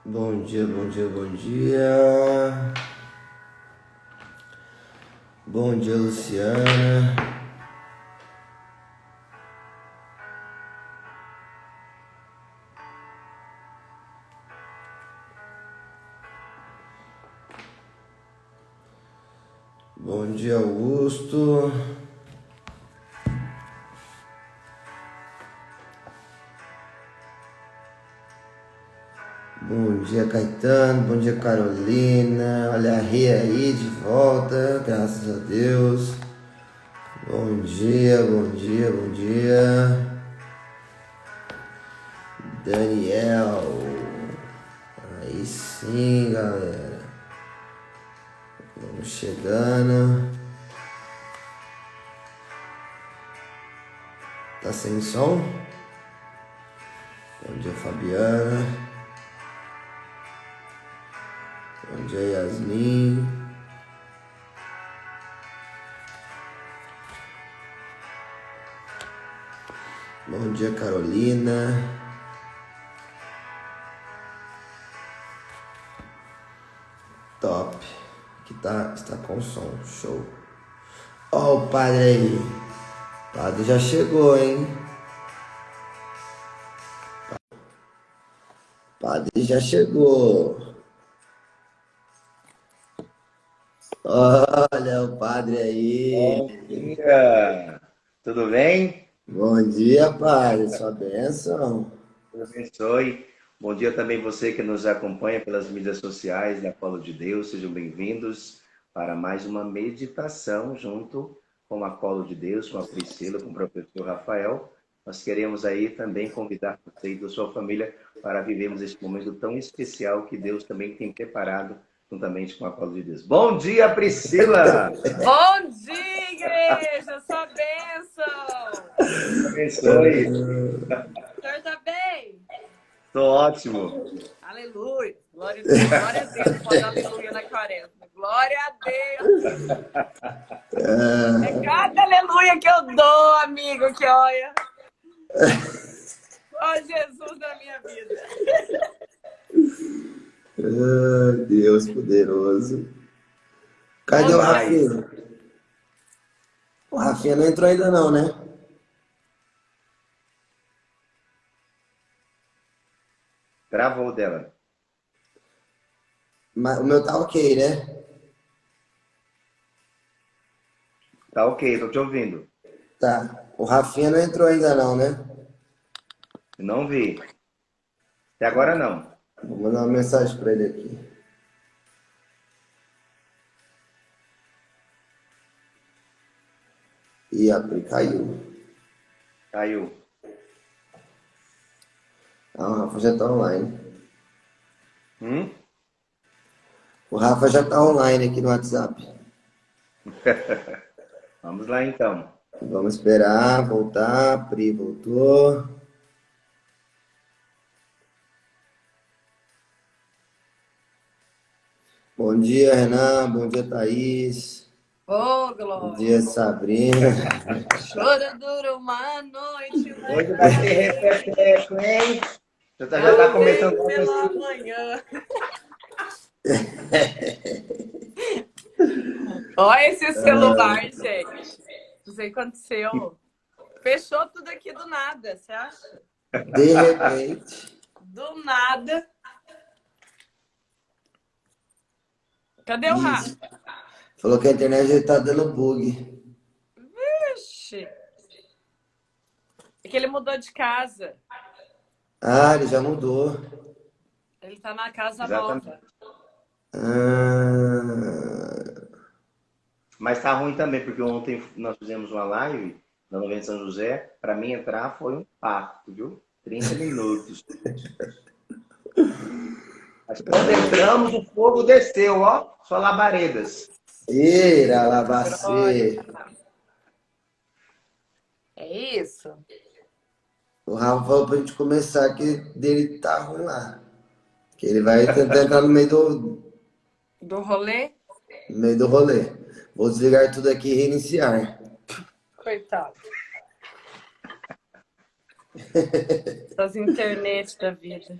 Bom dia, bom dia, bom dia. Bom dia, Luciana. Bom dia, Augusto. Bom dia, Caetano. Bom dia, Carolina. Olha a Ria aí de volta, graças a Deus. Bom dia, bom dia, bom dia. Daniel. Aí sim, galera. Vamos chegando. Tá sem som? Bom dia, Fabiana. Bom dia, Yasmin. Bom dia, Carolina. Top. Aqui está com som. Show. Ó o padre aí. O padre já chegou, hein? O padre já chegou. Olha o padre aí. Bom dia! Tudo bem? Bom dia, padre. Sua bênção. Deus abençoe. Bom dia também você que nos acompanha pelas mídias sociais da Colo de Deus. Sejam bem-vindos para mais uma meditação junto com a Colo de Deus, com a Priscila, com o professor Rafael. Nós queremos aí também convidar você e da sua família para vivermos esse momento tão especial que Deus também tem preparado juntamente com a Colo de Deus. Bom dia, Priscila! Bom dia, igreja! Sua bênção! Deus abençoe! O senhor tá bem? Estou ótimo! Aleluia! Glória a Deus! Glória a Deus! Pode aleluia na quaresma! Glória a Deus! É cada aleluia que eu dou, amigo, que olha! Ó Jesus na minha vida! Deus poderoso. Cadê o Rafinha? O Rafinha não entrou ainda não, né? Travou dela. Mas o meu tá ok, né? Tá ok, tô te ouvindo. Tá. O Rafinha não entrou ainda não, né? Não vi. Até agora não. Vou mandar uma mensagem pra ele aqui. Ih, caiu. Caiu. Ah, o Rafa já tá online. Hum? O Rafa já tá online aqui no WhatsApp. Vamos lá então. Vamos esperar voltar. Pri voltou. Bom dia, Renan. Bom dia, Thaís. Ô, Bom glória! dia, Sabrina. Choro dura uma noite, mas Hoje vai ter repeteco, hein? Você já tá começando com pela esse... manhã. Olha esse celular, gente. Não sei o que aconteceu. Fechou tudo aqui do nada, você acha? De repente. Do nada. Cadê o Rafa? Isso. Falou que a internet já tá dando bug. Ixi. É que ele mudou de casa. Ah, ele já mudou. Ele tá na casa Exatamente. nova. Ah, Mas tá ruim também, porque ontem nós fizemos uma live na Novena São José. Para mim entrar foi um parto, viu? 30 minutos. Mas quando entramos, o fogo desceu, ó. Só labaredas. Ira, labacê. É isso? O Rafa falou pra gente começar que dele tá ruim lá. Que ele vai tentar entrar Do rolê? no meio do rolê. Vou desligar tudo aqui e reiniciar. Coitado. Das internet da vida.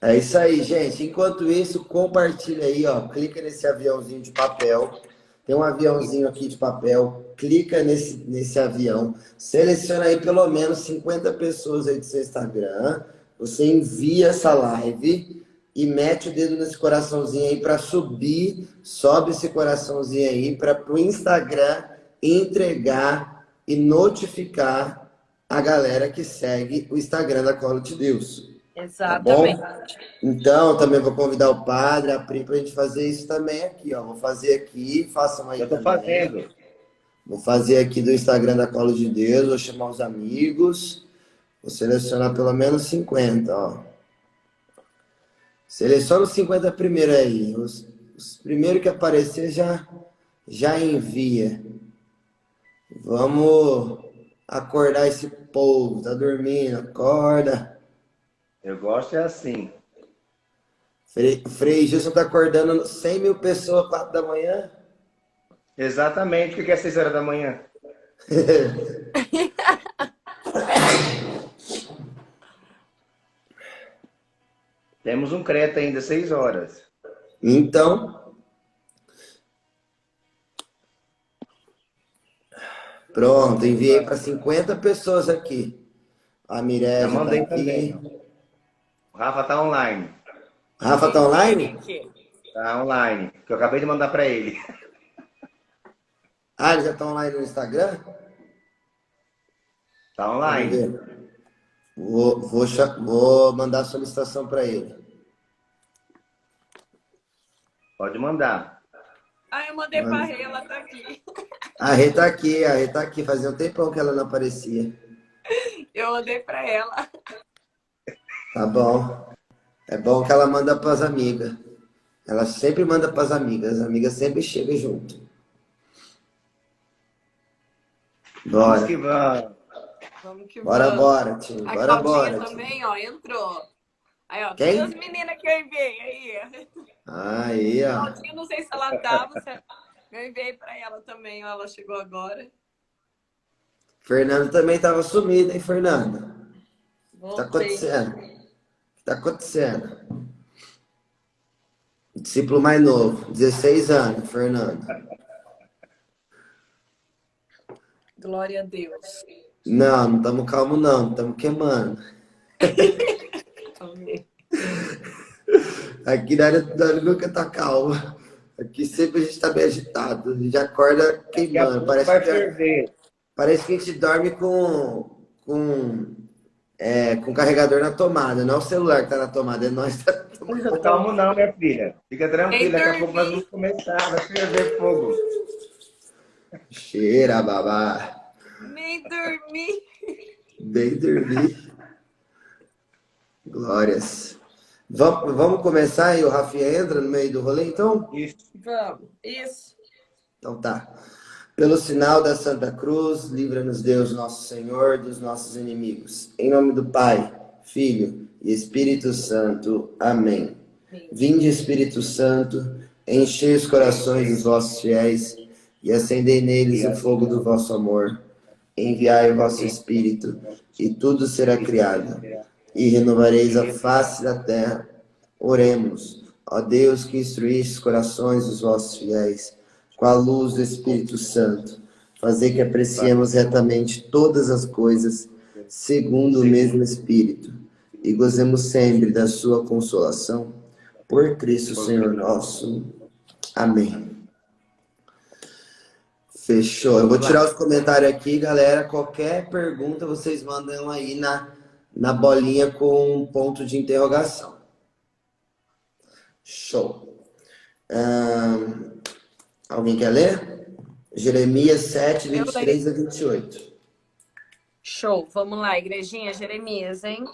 É isso aí, gente. Enquanto isso, compartilha aí, ó. Clica nesse aviãozinho de papel. Tem um aviãozinho aqui de papel. Clica nesse avião. Seleciona aí pelo menos 50 pessoas aí do seu Instagram. Você envia essa live e mete o dedo nesse coraçãozinho aí para subir. Sobe esse coraçãozinho aí para o Instagram entregar e notificar a galera que segue o Instagram da Colo de Deus. Tá Exatamente. bom? Então, eu também vou convidar o padre, a Pri, para a gente fazer isso também aqui, ó. Vou fazer aqui, façam aí Eu estou também. fazendo. Vou fazer aqui do Instagram da Colo de Deus, vou chamar os amigos, vou selecionar pelo menos 50, ó. Seleciona os 50 primeiro aí. Os primeiros que aparecer já envia. Vamos acordar esse povo, tá dormindo, acorda. Eu gosto é assim. Frei Gilson tá acordando 100 mil pessoas 4 da manhã. Exatamente. O que é 6 horas da manhã? Temos um Creta ainda, 6 horas. Então, pronto, enviei para 50 pessoas aqui. A Já Mireia tá mandei aqui. também. O Rafa tá online. Rafa tá online? Henrique. Tá online. Que eu acabei de mandar para ele. Ah, ele já tá online no Instagram? Tá Vamos online. ver. Vou mandar a solicitação para ele. Pode mandar. Ah, eu mandei pra Rê, ela tá aqui. A Rê tá aqui, a Rê tá aqui. Fazia um tempão que ela não aparecia. Eu mandei pra ela. Tá bom. É bom que ela manda para as amigas. Ela sempre manda para as amigas sempre chegam junto. Vamos que Bora. vamos. Vamos que Bora, vamos. bora, time. A Bora, Claudinha bora, time. também, ó, entrou. Aí, ó, cadê as Quem? meninas que eu enviei aí? Aí, ó. Claudinha, não sei se ela tava, eu enviei pra ela também, ó, ela chegou agora. Fernando também tava sumido, hein, Fernando? O que tá Voltei. acontecendo? O que tá acontecendo? Discípulo mais novo, 16 anos, Fernando. Glória a Deus. Não estamos calmos, não. Estamos queimando. Amém. Aqui na área nunca tá calmo. Aqui sempre a gente tá bem agitado. A gente acorda Daqui a queimando. pouco vai ferver. Parece que a gente dorme com carregador na tomada. Não é o celular que tá na tomada, é nós que tá na tomada. Tô calmo não, minha filha. Fica Nem tranquila, daqui a pouco nós dormi, vamos começar. Vai ferver fogo. Cheira, babá. nem dormi. Bem dormir. Glórias. Vamos começar e o Rafinha entra no meio do rolê, então? Isso. Vamos, isso. Então tá. Pelo sinal da Santa Cruz, livra-nos Deus, nosso Senhor, dos nossos inimigos. Em nome do Pai, Filho e Espírito Santo. Amém. Vinde, Espírito Santo, enchei os corações dos vossos fiéis e acendei neles o fogo do vosso amor. Enviai o vosso Espírito, e tudo será criado, e renovareis a face da terra. Oremos, ó Deus que instruíste os corações dos vossos fiéis, com a luz do Espírito Santo, fazer que apreciemos retamente todas as coisas, segundo o mesmo Espírito, e gozemos sempre da sua consolação, por Cristo Senhor nosso. Amém. Fechou. Eu vou tirar os comentários aqui, galera. Qualquer pergunta vocês mandam aí na bolinha com um ponto de interrogação. Show. Alguém quer ler? Jeremias 7, 23 a 28. Show, vamos lá, igrejinha, Jeremias, hein?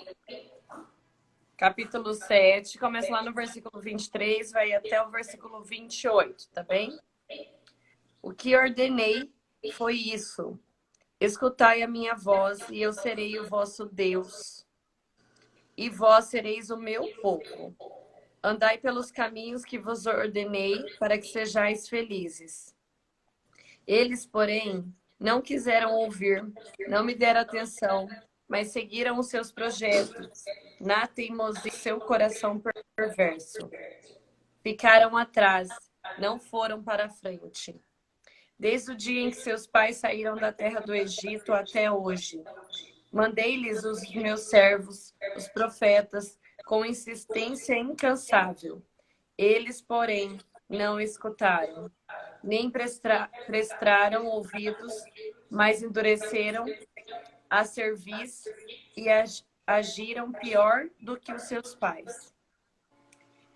Capítulo 7, começa lá no versículo 23, vai até o versículo 28, tá bem? O que ordenei foi isso. Escutai a minha voz, e eu serei o vosso Deus, e vós sereis o meu povo. Andai pelos caminhos que vos ordenei, para que sejais felizes. Eles, porém, não quiseram ouvir, não me deram atenção, mas seguiram os seus projetos, na teimosia do seu coração perverso. Ficaram atrás, não foram para frente. Desde o dia em que seus pais saíram da terra do Egito até hoje, mandei-lhes os meus servos, os profetas, com insistência incansável. Eles, porém, não escutaram, nem prestaram ouvidos, mas endureceram a cerviz e agiram pior do que os seus pais.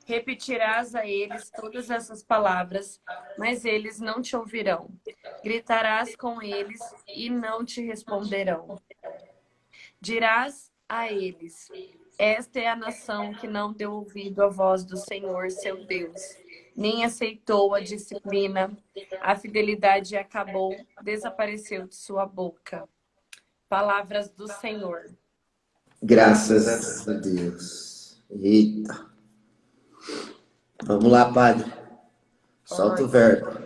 Repetirás a eles todas essas palavras, mas eles não te ouvirão. Gritarás com eles e não te responderão. Dirás a eles: esta é a nação que não deu ouvido à voz do Senhor, seu Deus, nem aceitou a disciplina. A fidelidade acabou, desapareceu de sua boca. Palavras do Senhor. Graças a Deus. Eita. Vamos lá, padre. Solta o verbo.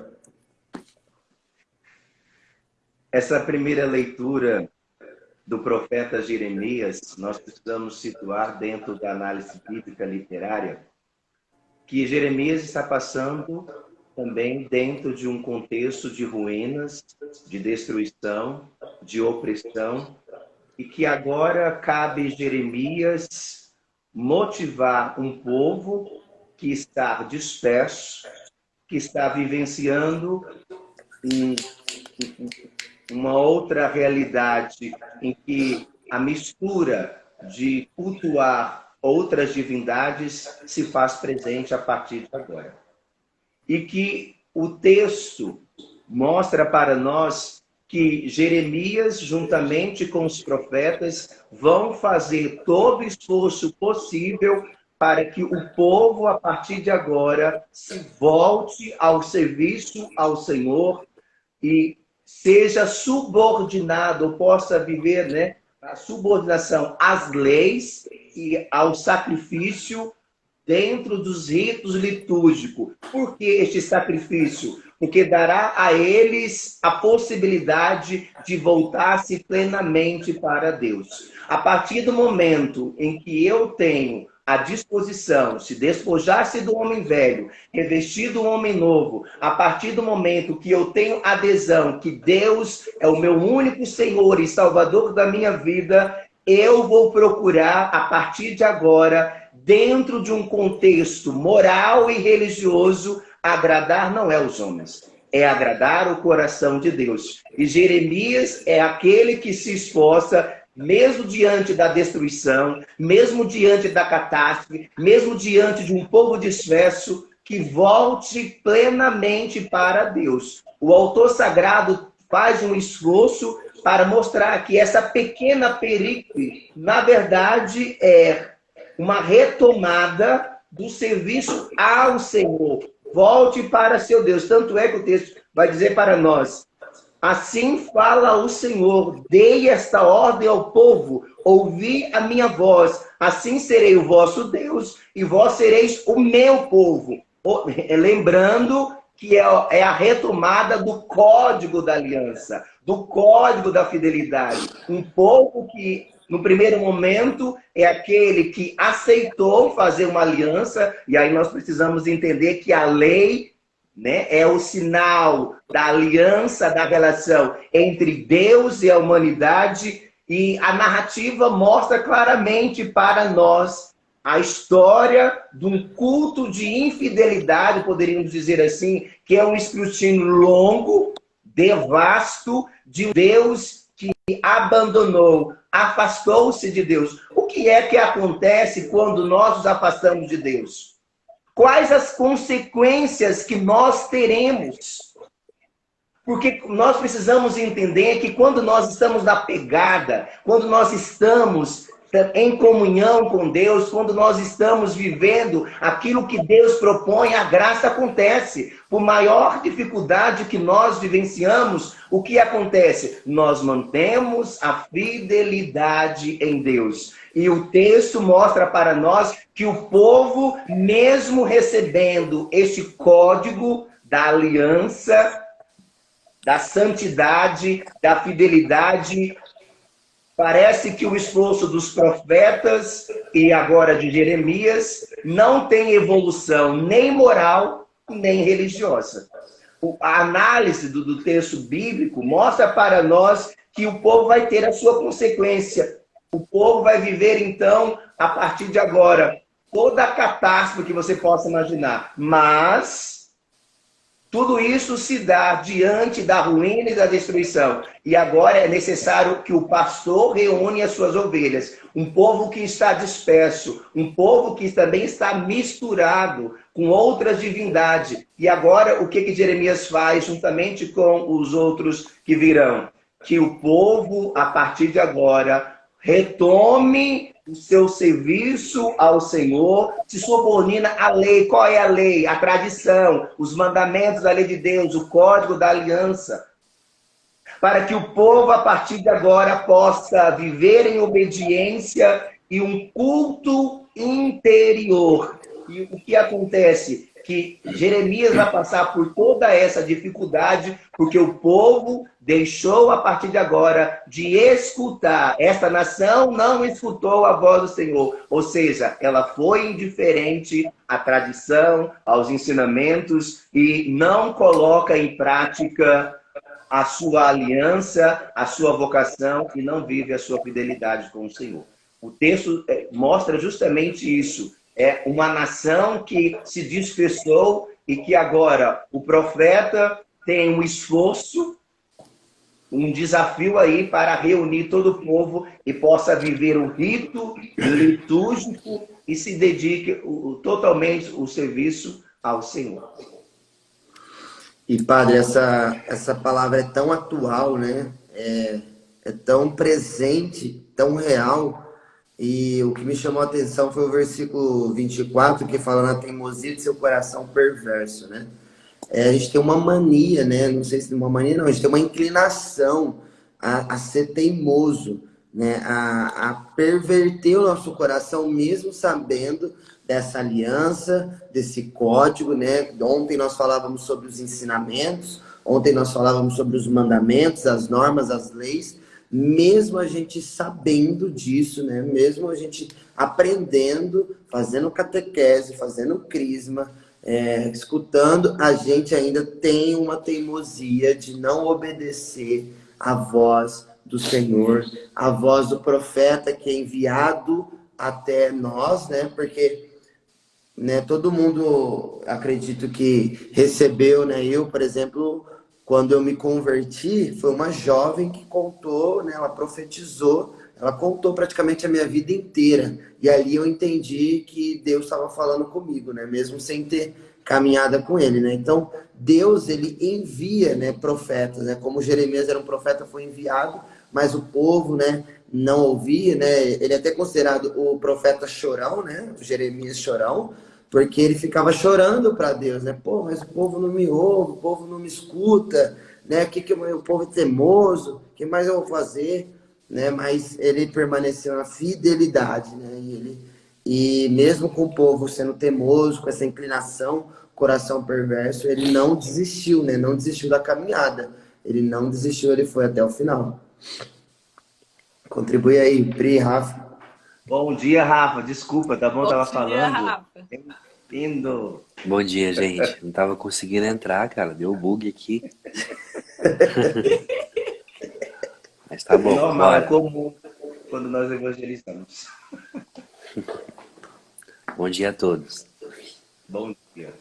Essa primeira leitura do profeta Jeremias, nós precisamos situar dentro da análise bíblica literária que Jeremias está passando também dentro de um contexto de ruínas, de destruição, de opressão, e que agora cabe Jeremias motivar um povo que está disperso, que está vivenciando uma outra realidade em que a mistura de cultuar outras divindades se faz presente a partir de agora. E que o texto mostra para nós que Jeremias, juntamente com os profetas, vão fazer todo o esforço possível para que o povo, a partir de agora, se volte ao serviço ao Senhor e seja subordinado, ou possa viver, né, a subordinação às leis e ao sacrifício dentro dos ritos litúrgicos. Por que este sacrifício? Porque dará a eles a possibilidade de voltar-se plenamente para Deus. A partir do momento em que eu tenho a disposição, se despojar-se do homem velho, revestir do homem novo, a partir do momento que eu tenho adesão que Deus é o meu único Senhor e Salvador da minha vida, eu vou procurar, a partir de agora, dentro de um contexto moral e religioso, agradar não é os homens, é agradar o coração de Deus. E Jeremias é aquele que se esforça, mesmo diante da destruição, mesmo diante da catástrofe, mesmo diante de um povo disperso, que volte plenamente para Deus. O autor sagrado faz um esforço para mostrar que essa pequena perícope, na verdade, é uma retomada do serviço ao Senhor. Volte para seu Deus. Tanto é que o texto vai dizer para nós: assim fala o Senhor, dei esta ordem ao povo, ouvi a minha voz, assim serei o vosso Deus e vós sereis o meu povo. Lembrando que é a retomada do código da aliança, do código da fidelidade. Um povo que, no primeiro momento, é aquele que aceitou fazer uma aliança, e aí nós precisamos entender que a lei, né, é o sinal da aliança, da relação entre Deus e a humanidade, e a narrativa mostra claramente para nós a história de um culto de infidelidade, poderíamos dizer assim, que é um escrutínio longo, devasto, de um Deus que abandonou, afastou-se de Deus. O que é que acontece quando nós nos afastamos de Deus? Quais as consequências que nós teremos? Porque nós precisamos entender que quando nós estamos na pegada, quando nós estamos em comunhão com Deus, quando nós estamos vivendo aquilo que Deus propõe, a graça acontece. Por maior dificuldade que nós vivenciamos, o que acontece? Nós mantemos a fidelidade em Deus. E o texto mostra para nós que o povo, mesmo recebendo este código da aliança, da santidade, da fidelidade, Parece que o esforço dos profetas e agora de Jeremias não tem evolução nem moral, nem religiosa. A análise do texto bíblico mostra para nós que o povo vai ter a sua consequência. O povo vai viver, então, a partir de agora, toda a catástrofe que você possa imaginar. Mas tudo isso se dá diante da ruína e da destruição. E agora é necessário que o pastor reúne as suas ovelhas. Um povo que está disperso, um povo que também está misturado com outras divindades. E agora o que Jeremias faz juntamente com os outros que virão? Que o povo, a partir de agora, retome o seu serviço ao Senhor, se subordina à lei. Qual é a lei? A tradição, os mandamentos da lei de Deus, o código da aliança. Para que o povo, a partir de agora, possa viver em obediência e um culto interior. E o que acontece? Que Jeremias vai passar por toda essa dificuldade, porque o povo deixou, a partir de agora, de escutar. Esta nação não escutou a voz do Senhor. Ou seja, ela foi indiferente à tradição, aos ensinamentos, e não coloca em prática a sua aliança, a sua vocação, e não vive a sua fidelidade com o Senhor. O texto mostra justamente isso. É uma nação que se dispersou e que agora o profeta tem um esforço, um desafio aí para reunir todo o povo e possa viver o rito litúrgico e se dedique totalmente o serviço ao Senhor. E, padre, essa palavra é tão atual, né? É tão presente, tão real. E o que me chamou a atenção foi o versículo 24, que fala na teimosia de seu coração perverso, né? A gente tem uma mania, né? Não sei se uma mania, não. A gente tem uma inclinação a ser teimoso, né? A perverter o nosso coração, mesmo sabendo dessa aliança, desse código, né? Ontem nós falávamos sobre os ensinamentos, ontem nós falávamos sobre os mandamentos, as normas, as leis. Mesmo a gente sabendo disso, né? Mesmo a gente aprendendo, fazendo catequese, fazendo crisma, escutando, a gente ainda tem uma teimosia de não obedecer à voz do Senhor, à voz do profeta que é enviado até nós, né? Porque, né, todo mundo, acredito que recebeu, né? Eu, por exemplo, quando eu me converti, foi uma jovem que contou, né? Ela profetizou, ela contou praticamente a minha vida inteira. E ali eu entendi que Deus estava falando comigo, né? Mesmo sem ter caminhada com ele, né? Então, Deus, ele envia, né, profetas, né? Como Jeremias era um profeta, foi enviado, mas o povo, né, não ouvia, né? Ele é até considerado o profeta chorão, né? O Jeremias chorão, porque ele ficava chorando para Deus, né? Pô, mas o povo não me ouve, o povo não me escuta, né? O povo é teimoso, o que mais eu vou fazer, né? Mas ele permaneceu na fidelidade, né? E mesmo com o povo sendo teimoso, com essa inclinação, coração perverso, ele não desistiu, né? Não desistiu da caminhada. Ele não desistiu, ele foi até o final. Contribui aí, Pri, Rafa. Bom dia, Rafa. Desculpa, tá bom? Tava Bom dia, falando. Rafa. Lindo. Bom dia, gente. Não tava conseguindo entrar, cara. Deu bug aqui. Mas tá bom, Normal, é bora. comum quando nós evangelizamos. Bom dia a todos. Bom dia.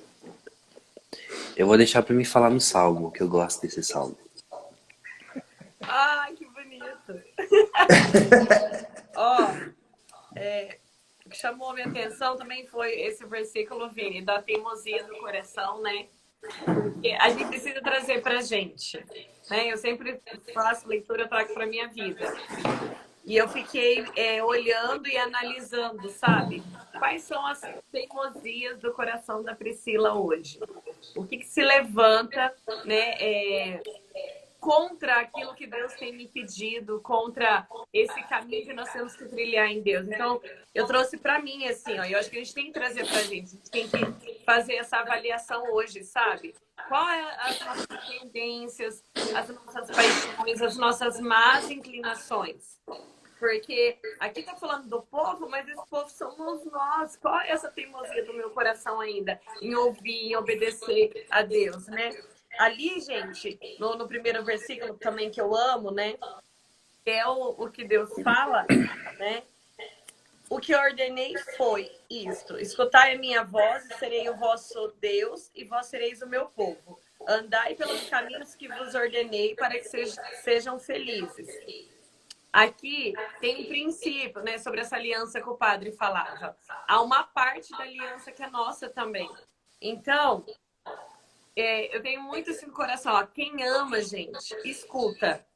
Eu vou deixar pra mim falar no salmo, que eu gosto desse salmo. Ai, que bonito. Ó, o que chamou a minha atenção também foi esse versículo, Vini, da teimosia do coração, né? Porque a gente precisa trazer pra gente, né? Eu sempre faço leitura, eu trago pra minha vida. E eu fiquei olhando e analisando, sabe? Quais são as teimosias do coração da Priscila hoje? O que se levanta, né, contra aquilo que Deus tem me pedido, contra esse caminho que nós temos que trilhar em Deus. Então, eu trouxe para mim, assim, ó, eu acho que a gente tem que trazer pra gente, a gente tem que fazer essa avaliação hoje, sabe? Qual é as nossas tendências, as nossas paixões, as nossas más inclinações? Porque aqui tá falando do povo, mas esse povo somos nós. Qual é essa teimosia do meu coração ainda? Em ouvir, em obedecer a Deus, né? Ali, gente, no primeiro versículo também que eu amo, né? Que é o que Deus fala, né? O que eu ordenei foi isto: escutai a minha voz, e serei o vosso Deus, e vós sereis o meu povo. Andai pelos caminhos que vos ordenei, para que sejam felizes. Aqui tem um princípio, né, sobre essa aliança que o padre falava. Há uma parte da aliança que é nossa também. Então, eu tenho muito isso no coração. Ó, quem ama, gente, escuta.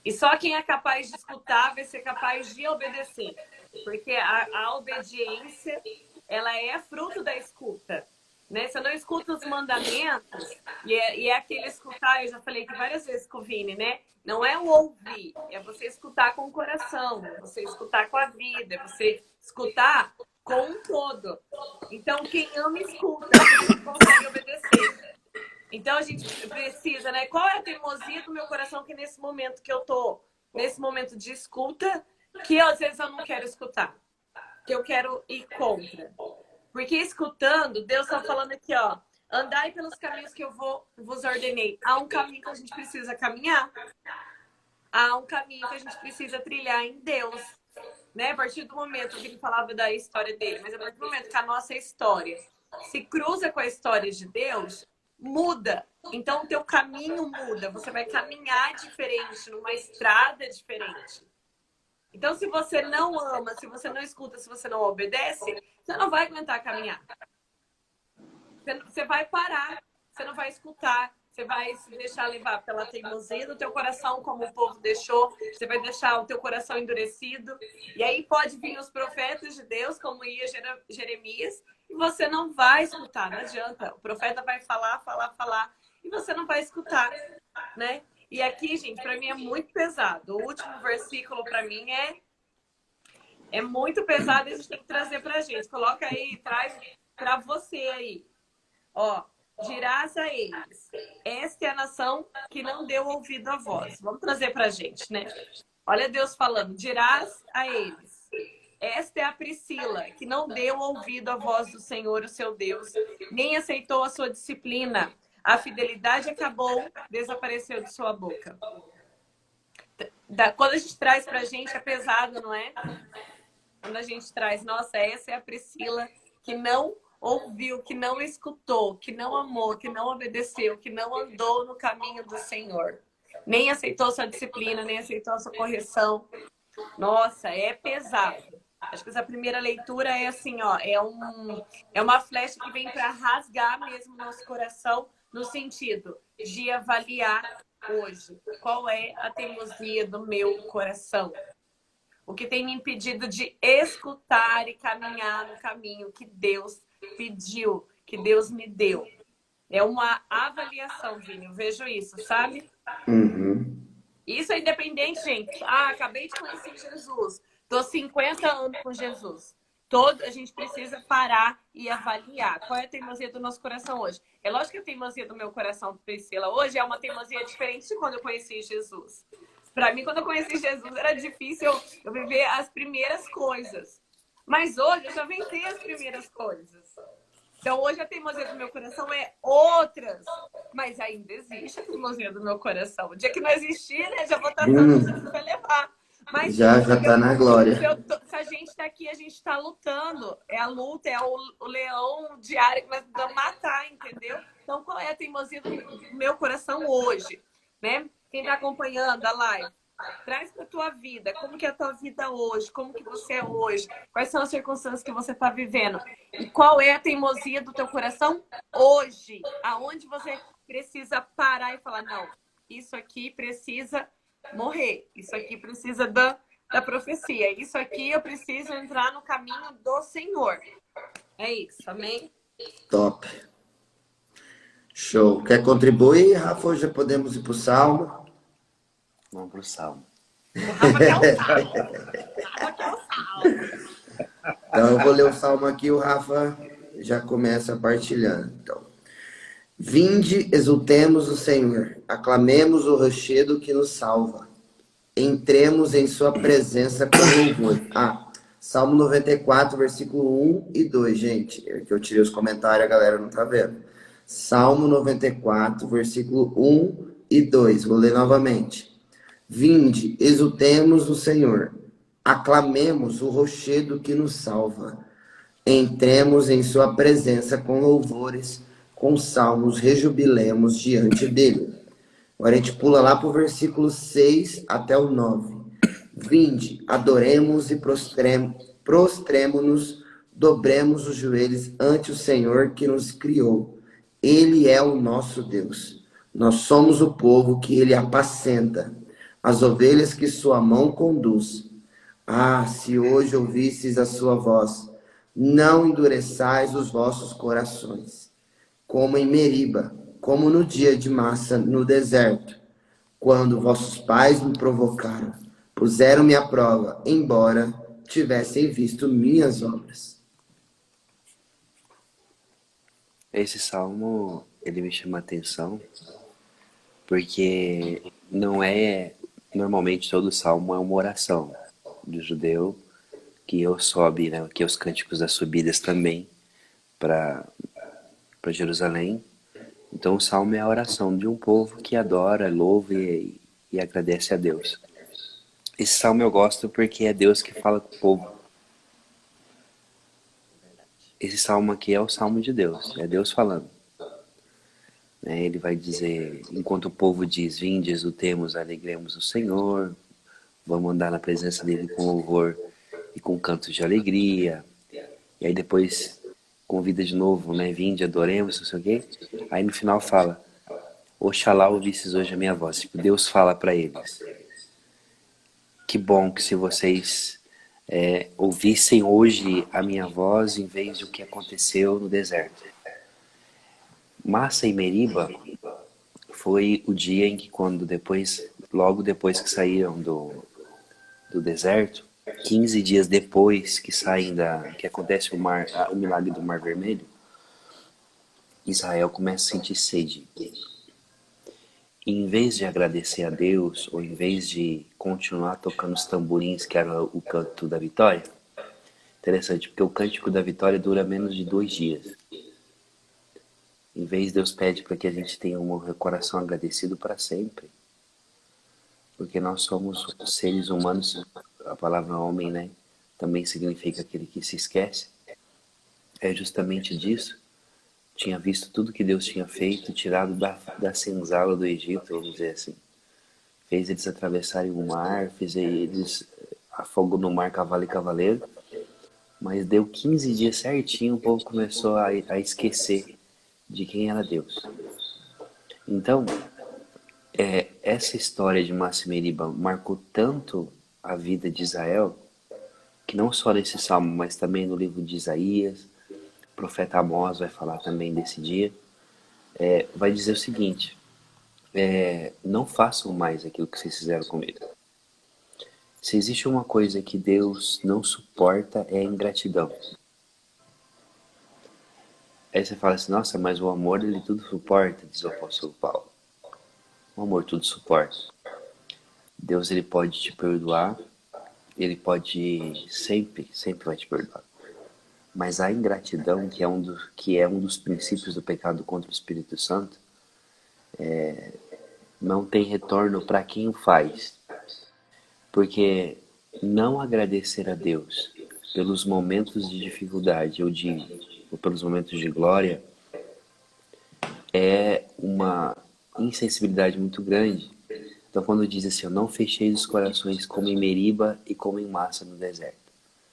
E só quem é capaz de escutar vai ser capaz de obedecer. Porque a obediência, ela é fruto da escuta. Né? Você não escuta os mandamentos, e é aquele escutar, eu já falei aqui várias vezes com o Vini, né? Não é o ouvir, é você escutar com o coração, é você escutar com a vida, é você escutar com um todo. Então, quem ama, escuta, consegue obedecer. Então, a gente precisa, né? Qual é a teimosia do meu coração que nesse momento que eu tô, nesse momento de escuta, que às vezes eu não quero escutar, que eu quero ir contra. Porque escutando, Deus está falando aqui, ó, andai pelos caminhos que eu vos ordenei. Há um caminho que a gente precisa caminhar. Há um caminho que a gente precisa trilhar em Deus. Né? A partir do momento que ele falava da história dele, mas a partir do momento que a nossa história se cruza com a história de Deus, muda. Então o teu caminho muda. Você vai caminhar diferente, numa estrada diferente. Então, se você não ama, se você não escuta, se você não obedece, você não vai aguentar caminhar. Você vai parar, você não vai escutar, você vai se deixar levar pela teimosia do teu coração, como o povo deixou, você vai deixar o teu coração endurecido. E aí pode vir os profetas de Deus, como ia Jeremias, e você não vai escutar, não adianta. O profeta vai falar, e você não vai escutar, né? E aqui, gente, para mim é muito pesado. O último versículo para mim é muito pesado e a gente tem que trazer para a gente. Coloca aí, traz para você aí. Ó, dirás a eles: esta é a nação que não deu ouvido à voz. Vamos trazer para a gente, né? Olha Deus falando: dirás a eles: esta é a Priscila, que não deu ouvido à voz do Senhor, o seu Deus, nem aceitou a sua disciplina. A fidelidade acabou, desapareceu de sua boca. Quando a gente traz pra gente é pesado, não é? Quando a gente traz, nossa, essa é a Priscila que não ouviu, que não escutou, que não amou, que não obedeceu, que não andou no caminho do Senhor. Nem aceitou sua disciplina, nem aceitou sua correção. Nossa, é pesado. Acho que essa primeira leitura é assim, ó, é uma flecha que vem para rasgar mesmo nosso coração, no sentido de avaliar hoje qual é a teimosia do meu coração. O que tem me impedido de escutar e caminhar no caminho que Deus pediu, que Deus me deu. É uma avaliação, Vini, eu vejo isso, sabe? Uhum. Isso é independente, gente. Ah, acabei de conhecer Jesus. Estou 50 anos com Jesus. A gente precisa parar e avaliar qual é a teimosia do nosso coração hoje. É lógico que a teimosia do meu coração, Priscila, hoje é uma teimosia diferente de quando eu conheci Jesus. Para mim, quando eu conheci Jesus, era difícil eu viver as primeiras coisas. Mas hoje eu já venci as primeiras coisas. Então, hoje a teimosia do meu coração é outras. Mas ainda existe a teimosia do meu coração. O dia que não existir, né, já vou estar falando, Jesus vai levar. Mas Já tá na glória. Se a gente está aqui, a gente está lutando. É a luta, é o leão diário que vai matar, entendeu? Então, qual é a teimosia do meu coração hoje? Né? Quem está acompanhando a live, traz para a tua vida. Como que é a tua vida hoje? Como que você é hoje? Quais são as circunstâncias que você está vivendo? E qual é a teimosia do teu coração hoje? Aonde você precisa parar e falar, não, isso aqui precisa morrer. Isso aqui precisa da profecia. Isso aqui eu preciso entrar no caminho do Senhor. É isso, amém? Top. Show. Quer contribuir, Rafa? Hoje já podemos ir para o Salmo? Vamos pro Salmo. O Rafa quer o Salmo. O Rafa quer o Salmo. Então eu vou ler o Salmo aqui, o Rafa já começa partilhando. Então, vinde, exultemos o Senhor, aclamemos o rochedo que nos salva. entremos em sua presença com louvor. Salmo 94, versículo 1 e 2, gente. É que eu tirei os comentários, a galera não tá vendo. Salmo 94, versículo 1 e 2. Vou ler novamente. Vinde, exultemos no Senhor. Aclamemos o rochedo que nos salva. Entremos em sua presença com louvores, com salmos, rejubilemos diante dele. Agora a gente pula lá para o versículo 6 até o 9. Vinde, adoremos e prostremo-nos, dobremos os joelhos ante o Senhor que nos criou. Ele é o nosso Deus. Nós somos o povo que ele apacenta, as ovelhas que sua mão conduz. Se hoje ouvisseis a sua voz, não endureçais os vossos corações, como em Meriba, como no dia de Massa no deserto, quando vossos pais me provocaram, puseram-me à prova, embora tivessem visto minhas obras. Esse salmo, ele me chama a atenção, porque não é, normalmente todo salmo é uma oração do judeu, que eu sobe, né, que é os cânticos das subidas também, para Jerusalém. Então o salmo é a oração de um povo que adora, louva e agradece a Deus. Esse salmo eu gosto porque é Deus que fala com o povo. Esse salmo aqui é o salmo de Deus, é Deus falando. Ele vai dizer, enquanto o povo diz, vinde, exultemos, alegremos o Senhor, vamos andar na presença dele com louvor e com cantos de alegria. E aí depois convida de novo, né? Vinde, adoremos, não sei o quê. Aí no final fala, oxalá ouvisses hoje a minha voz. Tipo, Deus fala para eles. Que bom que se vocês ouvissem hoje a minha voz em vez do que aconteceu no deserto. Massa e Meriba foi o dia em que logo depois que saíram do deserto, 15 dias depois que que acontece o milagre do Mar Vermelho, Israel começa a sentir sede. E em vez de agradecer a Deus, ou em vez de continuar tocando os tamborins, que era o canto da vitória, interessante, porque o cântico da vitória dura menos de 2 dias. Em vez, Deus pede para que a gente tenha um coração agradecido para sempre. Porque nós somos seres humanos, a palavra homem, né, também significa aquele que se esquece. É justamente disso. Tinha visto tudo que Deus tinha feito, tirado da senzala do Egito, vamos dizer assim. Fez eles atravessarem o mar, fez eles afogou no mar cavalo e cavaleiro. Mas deu 15 dias certinho, o povo começou a esquecer de quem era Deus. Então, essa história de Massa e Meriba marcou tanto a vida de Israel, que não só nesse salmo, mas também no livro de Isaías, o profeta Amós vai falar também desse dia, vai dizer o seguinte, não façam mais aquilo que vocês fizeram comigo. Se existe uma coisa que Deus não suporta, é a ingratidão. Aí você fala assim, nossa, mas o amor ele tudo suporta, diz o apóstolo Paulo. O amor tudo suporta. Deus ele pode te perdoar, ele pode sempre vai te perdoar. Mas a ingratidão, que é um dos princípios do pecado contra o Espírito Santo, não tem retorno para quem o faz. Porque não agradecer a Deus pelos momentos de dificuldade ou pelos momentos de glória é uma insensibilidade muito grande. Então quando diz assim, eu não fechei os corações como em Meriba e como em Massa no deserto.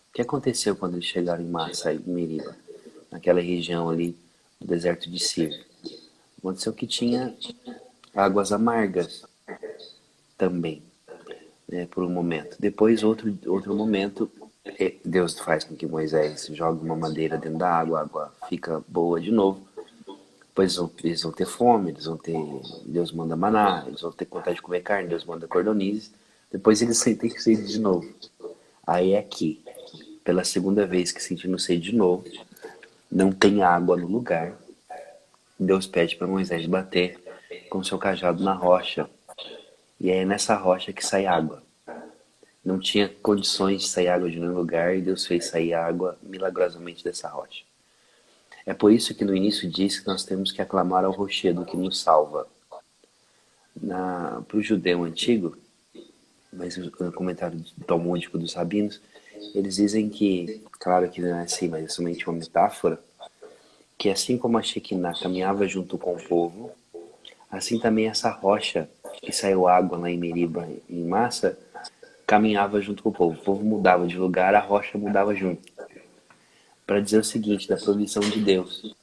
O que aconteceu quando eles chegaram em Massa e Meriba? Naquela região ali do deserto de Sir. Aconteceu que tinha águas amargas também, né, por um momento. Depois, outro momento, Deus faz com que Moisés jogue uma madeira dentro da água, a água fica boa de novo. Depois eles vão ter fome, Deus manda maná, eles vão ter vontade de comer carne, Deus manda cordonizes. Depois eles sentem sede de novo. Aí aqui, pela segunda vez que sentindo sede de novo, não tem água no lugar. Deus pede para Moisés bater com seu cajado na rocha. E é nessa rocha que sai água. Não tinha condições de sair água de nenhum lugar e Deus fez sair água milagrosamente dessa rocha. É por isso que no início diz que nós temos que aclamar ao rochedo que nos salva. Para o judeu antigo, mas no comentário talmúdico dos rabinos, eles dizem que, claro que não é assim, mas é somente uma metáfora, que assim como a Shekinah caminhava junto com o povo, assim também essa rocha que saiu água lá em Meriba, em Massa, caminhava junto com o povo. O povo mudava de lugar, a rocha mudava junto. Para dizer o seguinte, da provisão de Deus.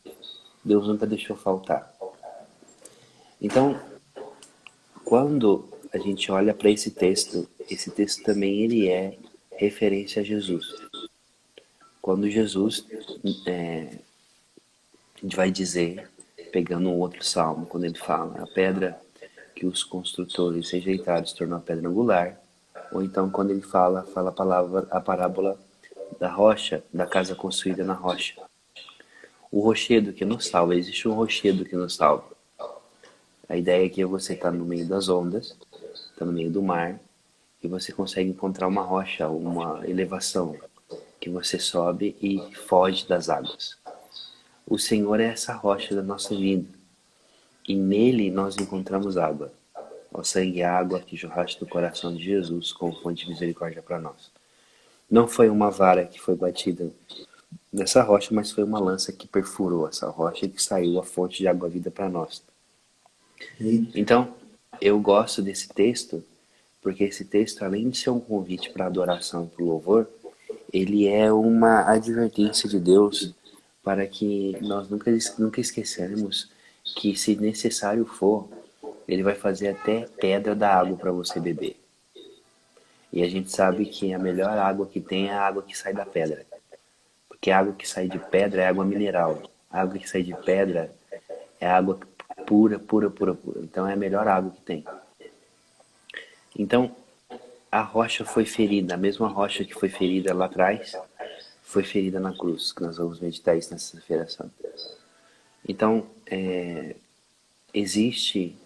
Deus nunca deixou faltar. Então, quando a gente olha para esse texto também ele é referência a Jesus. Quando Jesus, a gente vai dizer, pegando um outro salmo, quando ele fala, a pedra que os construtores rejeitaram se tornou a pedra angular, ou então quando ele fala a parábola da rocha, da casa construída na rocha. O rochedo que nos salva, existe um rochedo que nos salva. A ideia é que você está no meio das ondas, está no meio do mar, e você consegue encontrar uma rocha, uma elevação, que você sobe e foge das águas. O Senhor é essa rocha da nossa vida, e nele nós encontramos água. O sangue e a água que jorraste do coração de Jesus como fonte de misericórdia para nós. Não foi uma vara que foi batida nessa rocha, mas foi uma lança que perfurou essa rocha e que saiu a fonte de água-vida para nós. Então, eu gosto desse texto, porque esse texto, além de ser um convite para adoração e para o louvor, ele é uma advertência de Deus para que nós nunca esqueçamos que, se necessário for, ele vai fazer até pedra da água para você beber. E a gente sabe que a melhor água que tem é a água que sai da pedra. Porque a água que sai de pedra é água mineral. A água que sai de pedra é água pura, pura, pura, pura. Então é a melhor água que tem. Então, a rocha foi ferida, a mesma rocha que foi ferida lá atrás, foi ferida na cruz, que nós vamos meditar isso nessa Sexta-feira Santa. Então, existe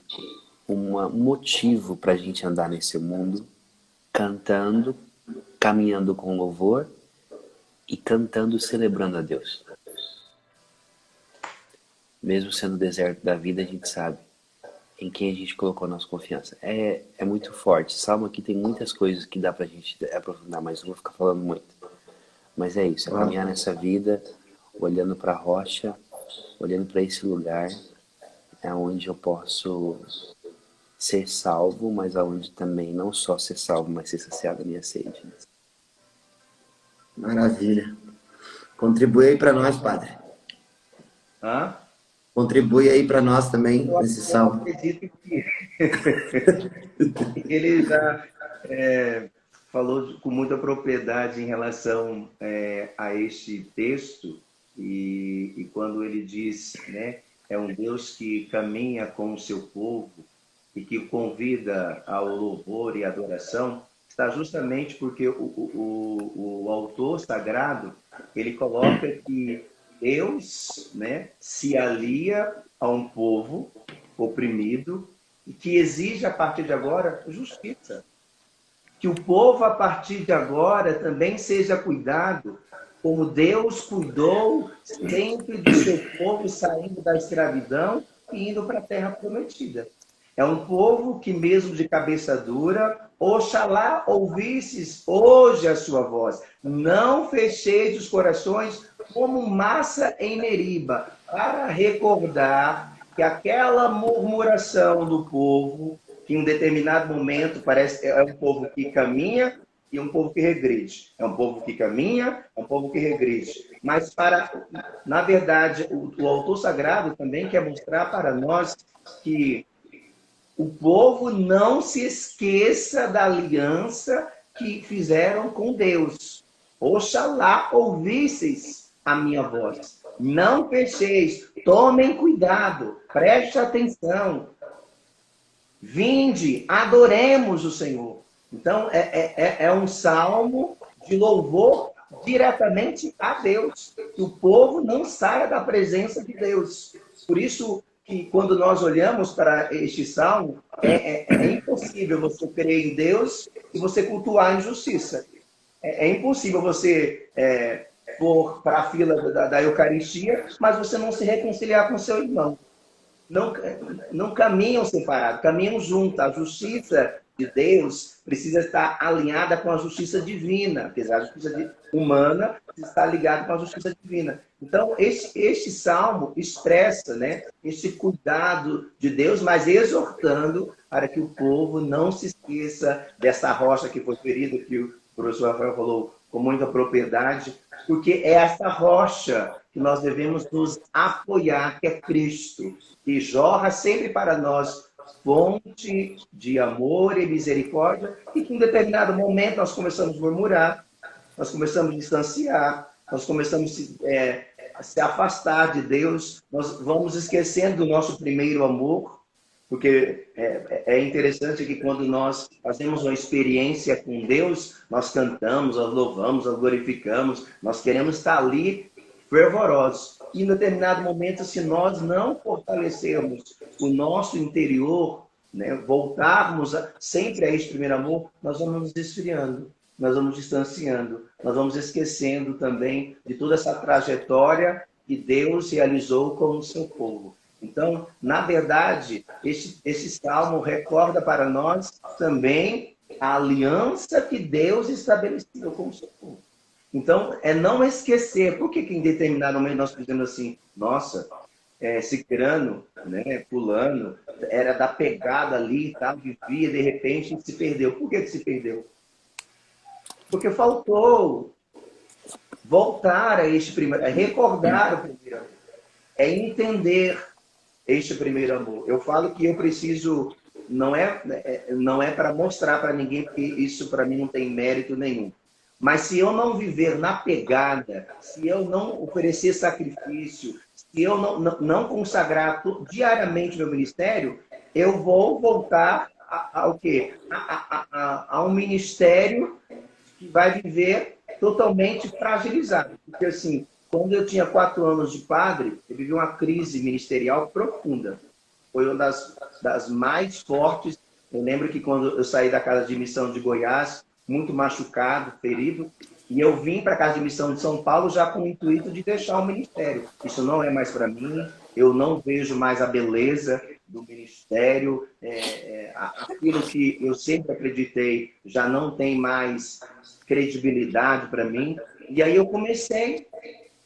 um motivo para a gente andar nesse mundo, cantando, caminhando com louvor e cantando, celebrando a Deus. Mesmo sendo o deserto da vida, a gente sabe em quem a gente colocou a nossa confiança. É muito forte. Salmo aqui tem muitas coisas que dá pra gente aprofundar, mas eu vou ficar falando muito. Mas é isso, é caminhar nessa vida, olhando para a rocha, olhando para esse lugar, é onde eu posso ser salvo, mas aonde também não só ser salvo, mas ser saciado a minha sede. Maravilha. Contribui aí para nós, Padre. Hã? Contribui aí para nós também nesse salmo. Eu acredito que ele já falou com muita propriedade em relação a este texto, e quando ele diz, né, é um Deus que caminha com o seu povo e que convida ao louvor e adoração, está justamente porque o autor sagrado, ele coloca que Deus, né, se alia a um povo oprimido e que exige, a partir de agora, justiça. Que o povo, a partir de agora, também seja cuidado, como Deus cuidou sempre do seu povo saindo da escravidão e indo para a terra prometida. É um povo que, mesmo de cabeça dura, oxalá ouvisses hoje a sua voz. Não fecheis os corações como massa em Meriba, para recordar que aquela murmuração do povo, que em um determinado momento parece é um povo que caminha e um povo que regride. É um povo que caminha, é um povo que regride. Mas, na verdade, o autor sagrado também quer mostrar para nós que o povo não se esqueça da aliança que fizeram com Deus. Oxalá ouvisseis a minha voz. Não fecheis. Tomem cuidado. Preste atenção. Vinde, adoremos o Senhor. Então, é um salmo de louvor diretamente a Deus. Que o povo não saia da presença de Deus. Por isso que quando nós olhamos para este salmo, é impossível você crer em Deus e você cultuar a injustiça. É impossível você for para a fila da Eucaristia, mas você não se reconciliar com seu irmão. Não caminham separados, caminham juntos. A justiça de Deus precisa estar alinhada com a justiça divina, apesar da justiça humana está ligada com a justiça divina. Então, este salmo expressa, né, esse cuidado de Deus, mas exortando para que o povo não se esqueça dessa rocha que foi ferida, que o professor Rafael falou com muita propriedade, porque é essa rocha que nós devemos nos apoiar, que é Cristo, que jorra sempre para nós fonte de amor e misericórdia, e que em determinado momento nós começamos a murmurar, nós começamos a distanciar, nós começamos a se afastar de Deus, nós vamos esquecendo do nosso primeiro amor, porque é interessante que quando nós fazemos uma experiência com Deus, nós cantamos, nós louvamos, nós glorificamos, nós queremos estar ali fervorosos. E em determinado momento, se nós não fortalecermos o nosso interior, né, voltarmos sempre a este primeiro amor, nós vamos nos esfriando, nós vamos distanciando, nós vamos esquecendo também de toda essa trajetória que Deus realizou com o seu povo. Então, na verdade, esse salmo recorda para nós também a aliança que Deus estabeleceu com o seu povo. Então, é não esquecer. Por que em determinado momento nós dizemos assim, nossa, cicrano, né, fulano, era da pegada ali, tá, vivia, de repente se perdeu. Por que se perdeu? Porque faltou voltar a este primeiro, recordar o primeiro amor, entender este primeiro amor. Eu falo que eu preciso, não é para mostrar para ninguém, porque isso para mim não tem mérito nenhum. Mas se eu não viver na pegada, se eu não oferecer sacrifício, se eu não consagrar diariamente meu ministério, eu vou voltar ao quê? A um ministério que vai viver totalmente fragilizado. Porque assim, quando eu tinha 4 anos de padre, eu vivi uma crise ministerial profunda. Foi uma das mais fortes. Eu lembro que quando eu saí da casa de missão de Goiás, muito machucado, ferido, e eu vim para a casa de missão de São Paulo já com o intuito de deixar o ministério. Isso não é mais para mim, eu não vejo mais a beleza do ministério, aquilo que eu sempre acreditei já não tem mais credibilidade para mim. E aí eu comecei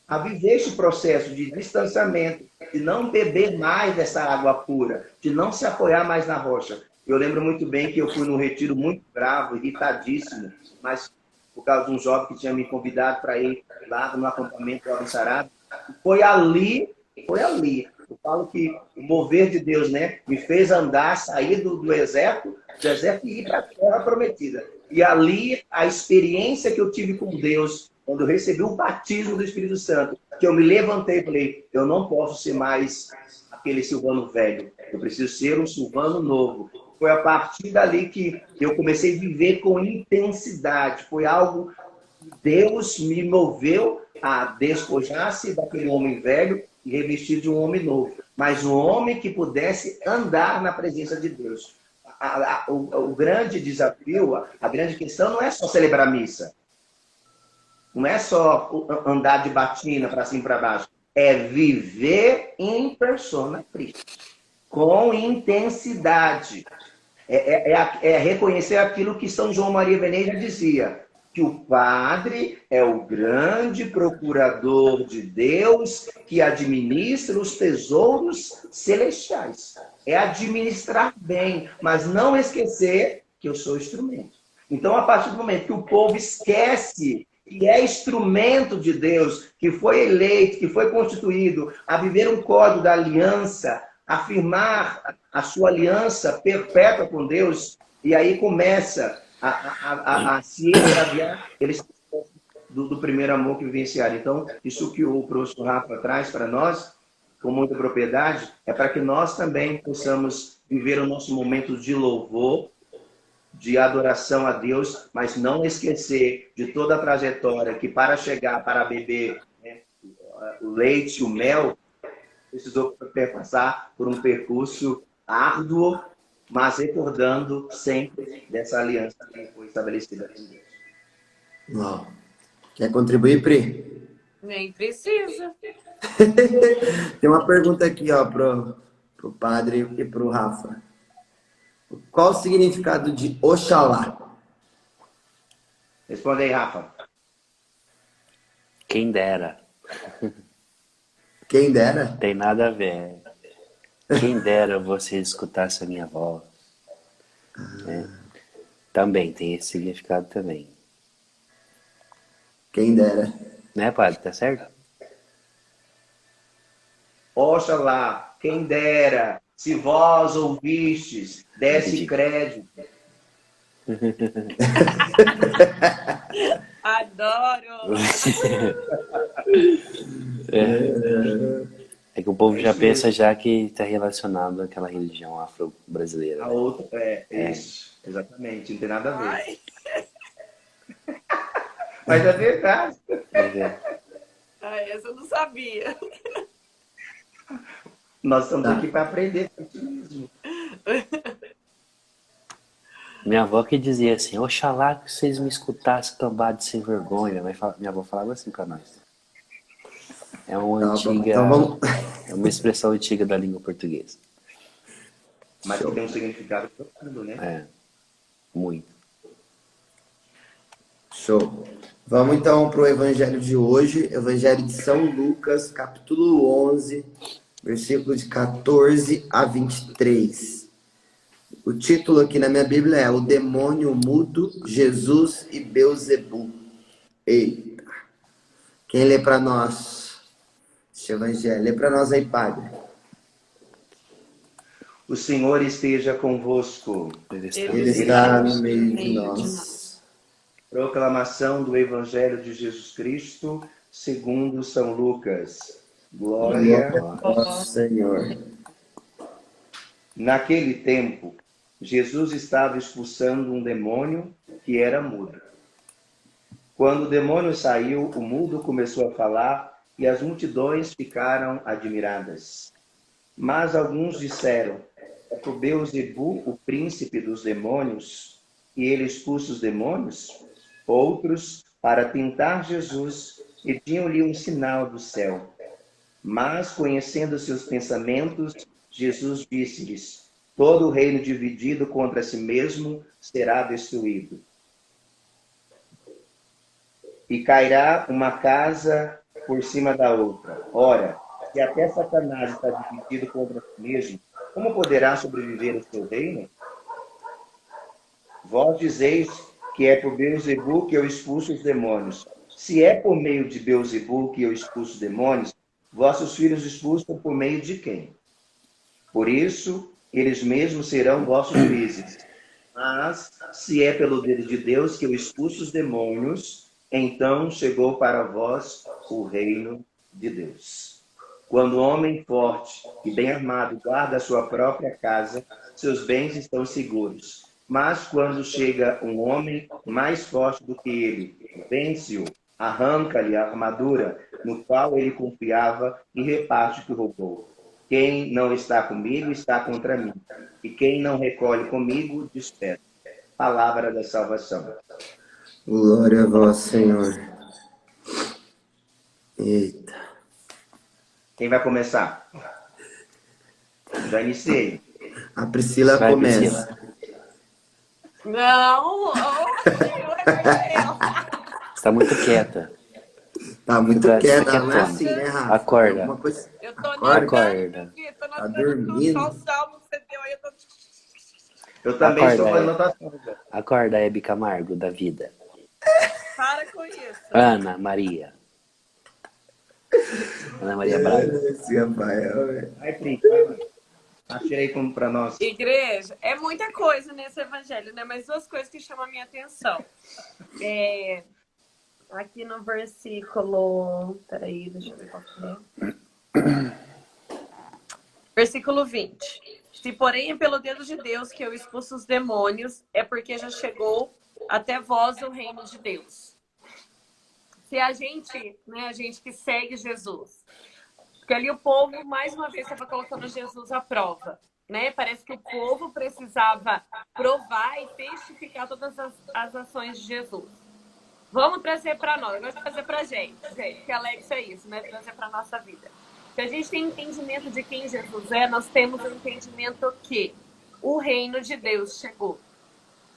a viver esse processo de distanciamento, de não beber mais dessa água pura, de não se apoiar mais na rocha. Eu lembro muito bem que eu fui num retiro muito bravo, irritadíssimo, mas por causa de um jovem que tinha me convidado para ir lá no acampamento do Sarado. Foi ali. Eu falo que o mover de Deus, né, me fez andar, sair do deserto e ir para a terra prometida. E ali, a experiência que eu tive com Deus, quando eu recebi o batismo do Espírito Santo, que eu me levantei e falei, eu não posso ser mais aquele Silvano velho, eu preciso ser um Silvano novo. Foi a partir dali que eu comecei a viver com intensidade. Foi algo que Deus me moveu a despojar-se daquele homem velho e revestir de um homem novo. Mas um homem que pudesse andar na presença de Deus. O grande desafio, a grande questão não é só celebrar a missa. Não é só andar de batina para cima e para baixo. É viver em persona Cristo. Com intensidade. É reconhecer aquilo que São João Maria Vianney já dizia, que o padre é o grande procurador de Deus que administra os tesouros celestiais. É administrar bem, mas não esquecer que eu sou instrumento. Então, a partir do momento que o povo esquece que é instrumento de Deus, que foi eleito, que foi constituído a viver um código da aliança, afirmar a sua aliança perpétua com Deus, e aí começa a se extraviar, eles do primeiro amor que vivenciaram. Então, isso que o professor Rafa traz para nós, com muita propriedade, é para que nós também possamos viver o nosso momento de louvor, de adoração a Deus, mas não esquecer de toda a trajetória que para chegar, para beber, né, o leite, o mel, precisou passar por um percurso árduo, mas recordando sempre dessa aliança que foi estabelecida com Deus. Ó, quer contribuir, Pri? Nem precisa. Tem uma pergunta aqui, ó, pro padre e pro Rafa. Qual o significado de Oxalá? Responde aí, Rafa. Quem dera. Quem dera? Tem nada a ver. Quem dera você escutasse a minha voz. Né? Também tem esse significado também. Quem dera. Né, padre? Tá certo? Oxalá, quem dera, se vós ouvistes, desse crédito. Adoro! É que o povo já pensa já que está relacionado àquela religião afro-brasileira. A Né? outra, isso, exatamente, não tem nada a ver. Ai, Mas é verdade. ai, essa eu não sabia. Nós estamos aqui para aprender com isso mesmo. Minha avó que dizia assim, oxalá que vocês me escutassem cambada sem vergonha. Minha avó falava assim para nós. É uma antiga, então vamos... é uma expressão antiga da língua portuguesa. Mas que tem um significado profundo, né? É, muito. Show. Vamos então para o evangelho de hoje, evangelho de São Lucas, capítulo 11, versículo de 14 a 23. O título aqui na minha Bíblia é O Demônio Mudo, Jesus e Beelzebul. Eita. Quem lê para nós este evangelho? Lê para nós aí, padre. O Senhor esteja convosco. Ele está no meio de nós. Proclamação do Evangelho de Jesus Cristo, segundo São Lucas. Glória ao Senhor. Naquele tempo, Jesus estava expulsando um demônio que era mudo. Quando o demônio saiu, o mudo começou a falar e as multidões ficaram admiradas. Mas alguns disseram, é por Beelzebul, o príncipe dos demônios, e ele expulsa os demônios? Outros, para tentar Jesus, pediam-lhe um sinal do céu. Mas, conhecendo seus pensamentos, Jesus disse-lhes, todo reino dividido contra si mesmo será destruído. E cairá uma casa por cima da outra. Ora, se até Satanás está dividido contra si mesmo, como poderá sobreviver o seu reino? Vós dizeis que é por Beelzebul que eu expulso os demônios. Se é por meio de Beelzebul que eu expulso os demônios, vossos filhos expulsam por meio de quem? Por isso, eles mesmos serão vossos juízes. Mas, se é pelo dedo de Deus que eu expulso os demônios, então chegou para vós o reino de Deus. Quando o homem forte e bem armado guarda a sua própria casa, seus bens estão seguros. Mas quando chega um homem mais forte do que ele, vence-o, arranca-lhe a armadura no qual ele confiava e reparte o que roubou. Quem não está comigo está contra mim, e quem não recolhe comigo, despede. Palavra da salvação. Glória a vós, Senhor. Eita. Quem vai começar? Já iniciei. A Priscila Vai, começa. Priscila. Não, Você tá muito quieta. Tá muito Tá quieta, não é quietona. assim, né, Rafa? Acorda. Alguma coisa... eu tô Acorda. tô Tá dormindo? só o salmo que você deu aí, eu tô... Eu também Acorda, estou fazendo é. anotação. Já. Acorda, Hebe Camargo, da vida. Para com isso. Ana Maria. Ana Maria Braga. Esse Rafael, Vai, Pri, vai lá. Achei aí para nós. Igreja, é muita coisa nesse evangelho, né? Mas duas coisas que chamam a minha atenção. Aqui no versículo... Peraí, deixa eu ver qual que é. Versículo 20. Se porém é pelo dedo de Deus que eu expulso os demônios, é porque já chegou até vós o reino de Deus. Se a gente, né, a gente que segue Jesus, Porque ali o povo, mais uma vez, estava colocando Jesus à prova. Né? Parece que o povo precisava provar e testificar todas as ações de Jesus. Vamos trazer para nós, vamos trazer para a gente, que Alex é isso, né? Trazer para a nossa vida. Se a gente tem entendimento de quem Jesus é, nós temos o entendimento que o reino de Deus chegou.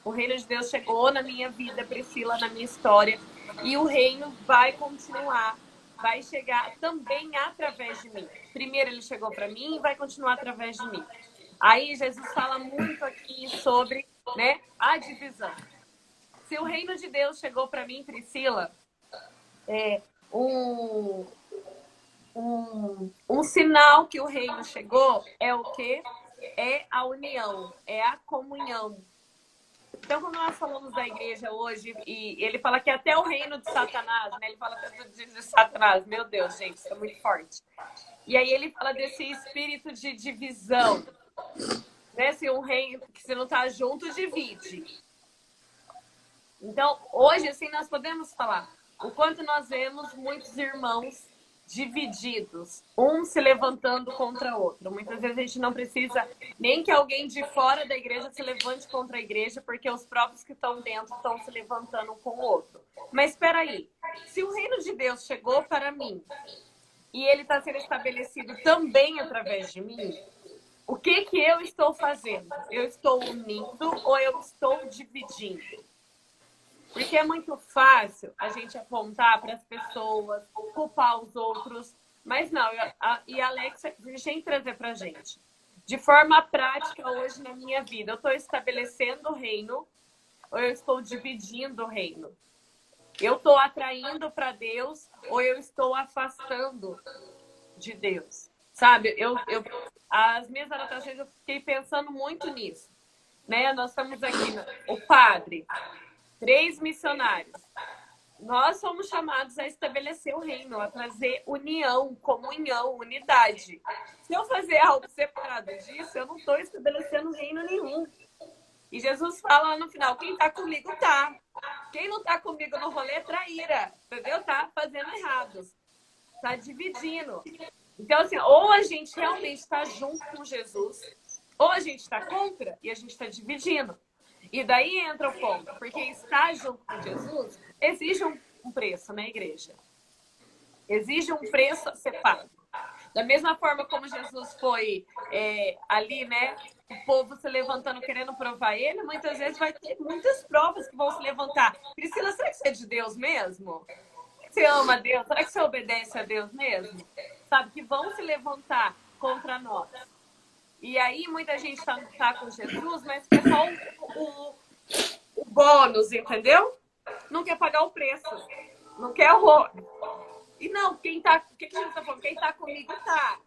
O reino de Deus chegou na minha vida, Priscila, na minha história, e o reino vai continuar, vai chegar também através de mim. Primeiro ele chegou para mim e vai continuar através de mim. Aí Jesus fala muito aqui sobre, né, a divisão. Se o reino de Deus chegou para mim, Priscila, um sinal que o reino chegou é o quê? É a união, é a comunhão. Então, quando nós falamos da igreja hoje, e ele fala que até o reino de Satanás, né? Ele fala até de Satanás. Meu Deus, gente, isso é muito forte. E aí ele fala desse espírito de divisão. Né? Se um reino que se não está junto, divide. Então, hoje, assim, nós podemos falar o quanto nós vemos muitos irmãos divididos, um se levantando contra o outro. Muitas vezes a gente não precisa nem que alguém de fora da igreja se levante contra a igreja, porque os próprios que estão dentro estão se levantando um com o outro. Mas espera aí, se o reino de Deus chegou para mim e ele está sendo estabelecido também através de mim, o que eu estou fazendo? Eu estou unindo ou eu estou dividindo? Porque é muito fácil a gente apontar para as pessoas, culpar os outros. Mas não, e a Alexa, deixa eu trazer para a gente. De forma prática, hoje na minha vida, eu estou estabelecendo o reino ou eu estou dividindo o reino? Eu estou atraindo para Deus ou eu estou afastando de Deus? Sabe, as minhas anotações, eu fiquei pensando muito nisso. Né? Nós estamos aqui, o padre... 3 missionários. Nós somos chamados a estabelecer o reino, a trazer união, comunhão, unidade. Se eu fazer algo separado disso, eu não estou estabelecendo reino nenhum. E Jesus fala lá no final, quem está comigo tá. Quem não está comigo no rolê é traíra, entendeu? Tá fazendo errado. Tá dividindo. Então, assim, ou a gente realmente está junto com Jesus, ou a gente está contra e a gente está dividindo. E daí entra o ponto, porque estar junto com Jesus exige um preço, né, igreja? Exige um preço a ser pago. Da mesma forma como Jesus foi ali, né, o povo se levantando querendo provar ele, muitas vezes vai ter muitas provas que vão se levantar. Priscila, será que você é de Deus mesmo? Você ama a Deus? Será que você obedece a Deus mesmo? Sabe, que vão se levantar contra nós. E aí muita gente tá com Jesus, mas quer só o bônus, entendeu? Não quer pagar o preço. Não quer o... E não, o que a gente tá falando? Quem tá comigo tá.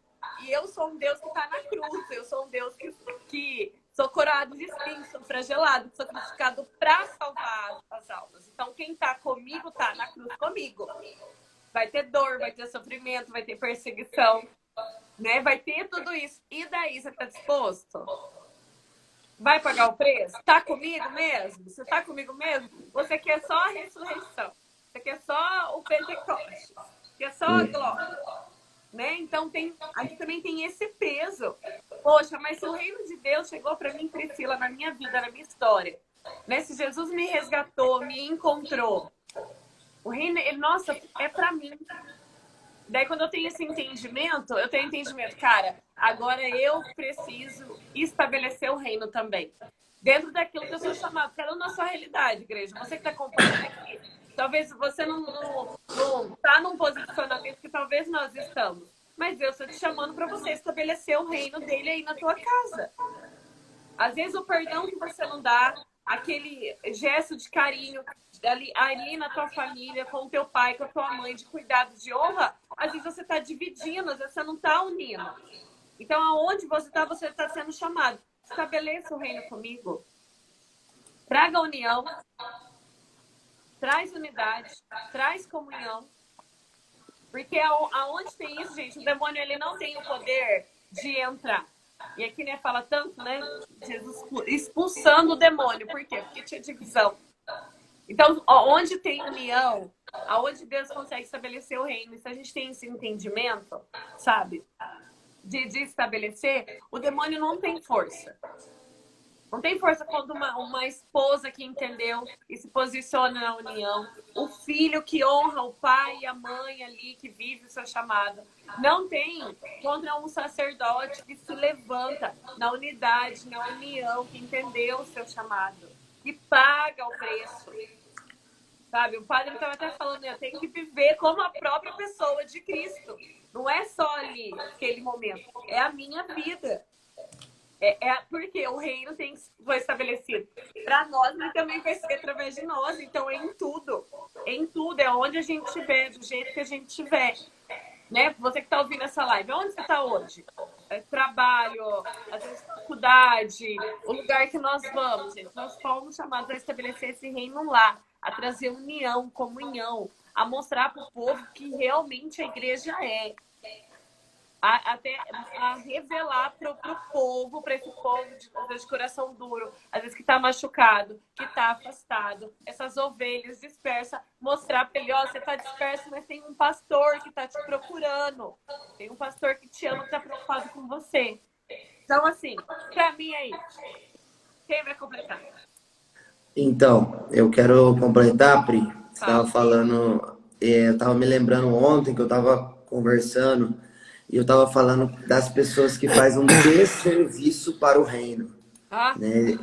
E eu sou um Deus que tá na cruz. Eu sou um Deus que sou corado de espinhos, sou flagelado, sou crucificado pra salvar as almas. Então quem tá comigo tá na cruz comigo. Vai ter dor, vai ter sofrimento, vai ter perseguição. Né? Vai ter tudo isso. E daí, você está disposto? Vai pagar o preço? Está comigo mesmo? Você está comigo mesmo? Você quer só a ressurreição? Você quer só o Pentecoste? Quer só a glória? Né? Então, aqui também tem esse peso. Poxa, mas se o reino de Deus chegou para mim, Priscila, na minha vida, na minha história, né? Se Jesus me resgatou, me encontrou, o reino, nossa, é para mim. Daí, quando eu tenho esse entendimento, cara, agora eu preciso estabelecer o reino também. Dentro daquilo que eu sou chamado, cada um na sua realidade, igreja. Você que está acompanhando aqui, talvez você não está num posicionamento que talvez nós estamos. Mas Deus está te chamando para você estabelecer o reino dele aí na tua casa. Às vezes o perdão que você não dá, aquele gesto de carinho ali na tua família, com o teu pai, com a tua mãe, de cuidado, de honra, às vezes você está dividindo, às vezes você não está unindo. Então, aonde você está sendo chamado. Estabeleça o reino comigo. Traga união. Traz unidade. Traz comunhão. Porque aonde tem isso, gente, o demônio ele não tem o poder de entrar. E aqui, né, fala tanto, né, Jesus expulsando o demônio. Por quê? Porque tinha divisão. Então, onde tem união, aonde Deus consegue estabelecer o reino, e se a gente tem esse entendimento, sabe? De estabelecer, o demônio não tem força. Não tem força quando uma esposa que entendeu e se posiciona na união, o filho que honra o pai e a mãe ali, que vive o seu chamado. Não tem contra um sacerdote que se levanta na unidade, na união, que entendeu o seu chamado, que paga o preço. Sabe, o padre estava até falando, eu tenho que viver como a própria pessoa de Cristo. Não é só ali, aquele momento, é a minha vida. Porque o reino foi estabelecido para nós, mas também vai ser através de nós. Então, é em tudo. Em tudo. É onde a gente estiver, do jeito que a gente estiver. Né? Você que está ouvindo essa live, onde você está hoje? Trabalho, às vezes faculdade, o lugar que nós vamos, gente. Nós fomos chamados a estabelecer esse reino lá, a trazer união, comunhão, a mostrar para o povo que realmente a igreja é. Até a revelar para o povo, para esse povo de coração duro, às vezes que está machucado, que está afastado, essas ovelhas dispersas, mostrar para ele, ó, você está disperso, mas tem um pastor que está te procurando, tem um pastor que te ama, que está preocupado com você. Então, assim, para mim é isso. Quem vai completar? Então, eu quero completar, Pri. Você estava falando, eu estava me lembrando ontem que eu estava conversando e eu estava falando das pessoas que fazem um desserviço para o reino. Né?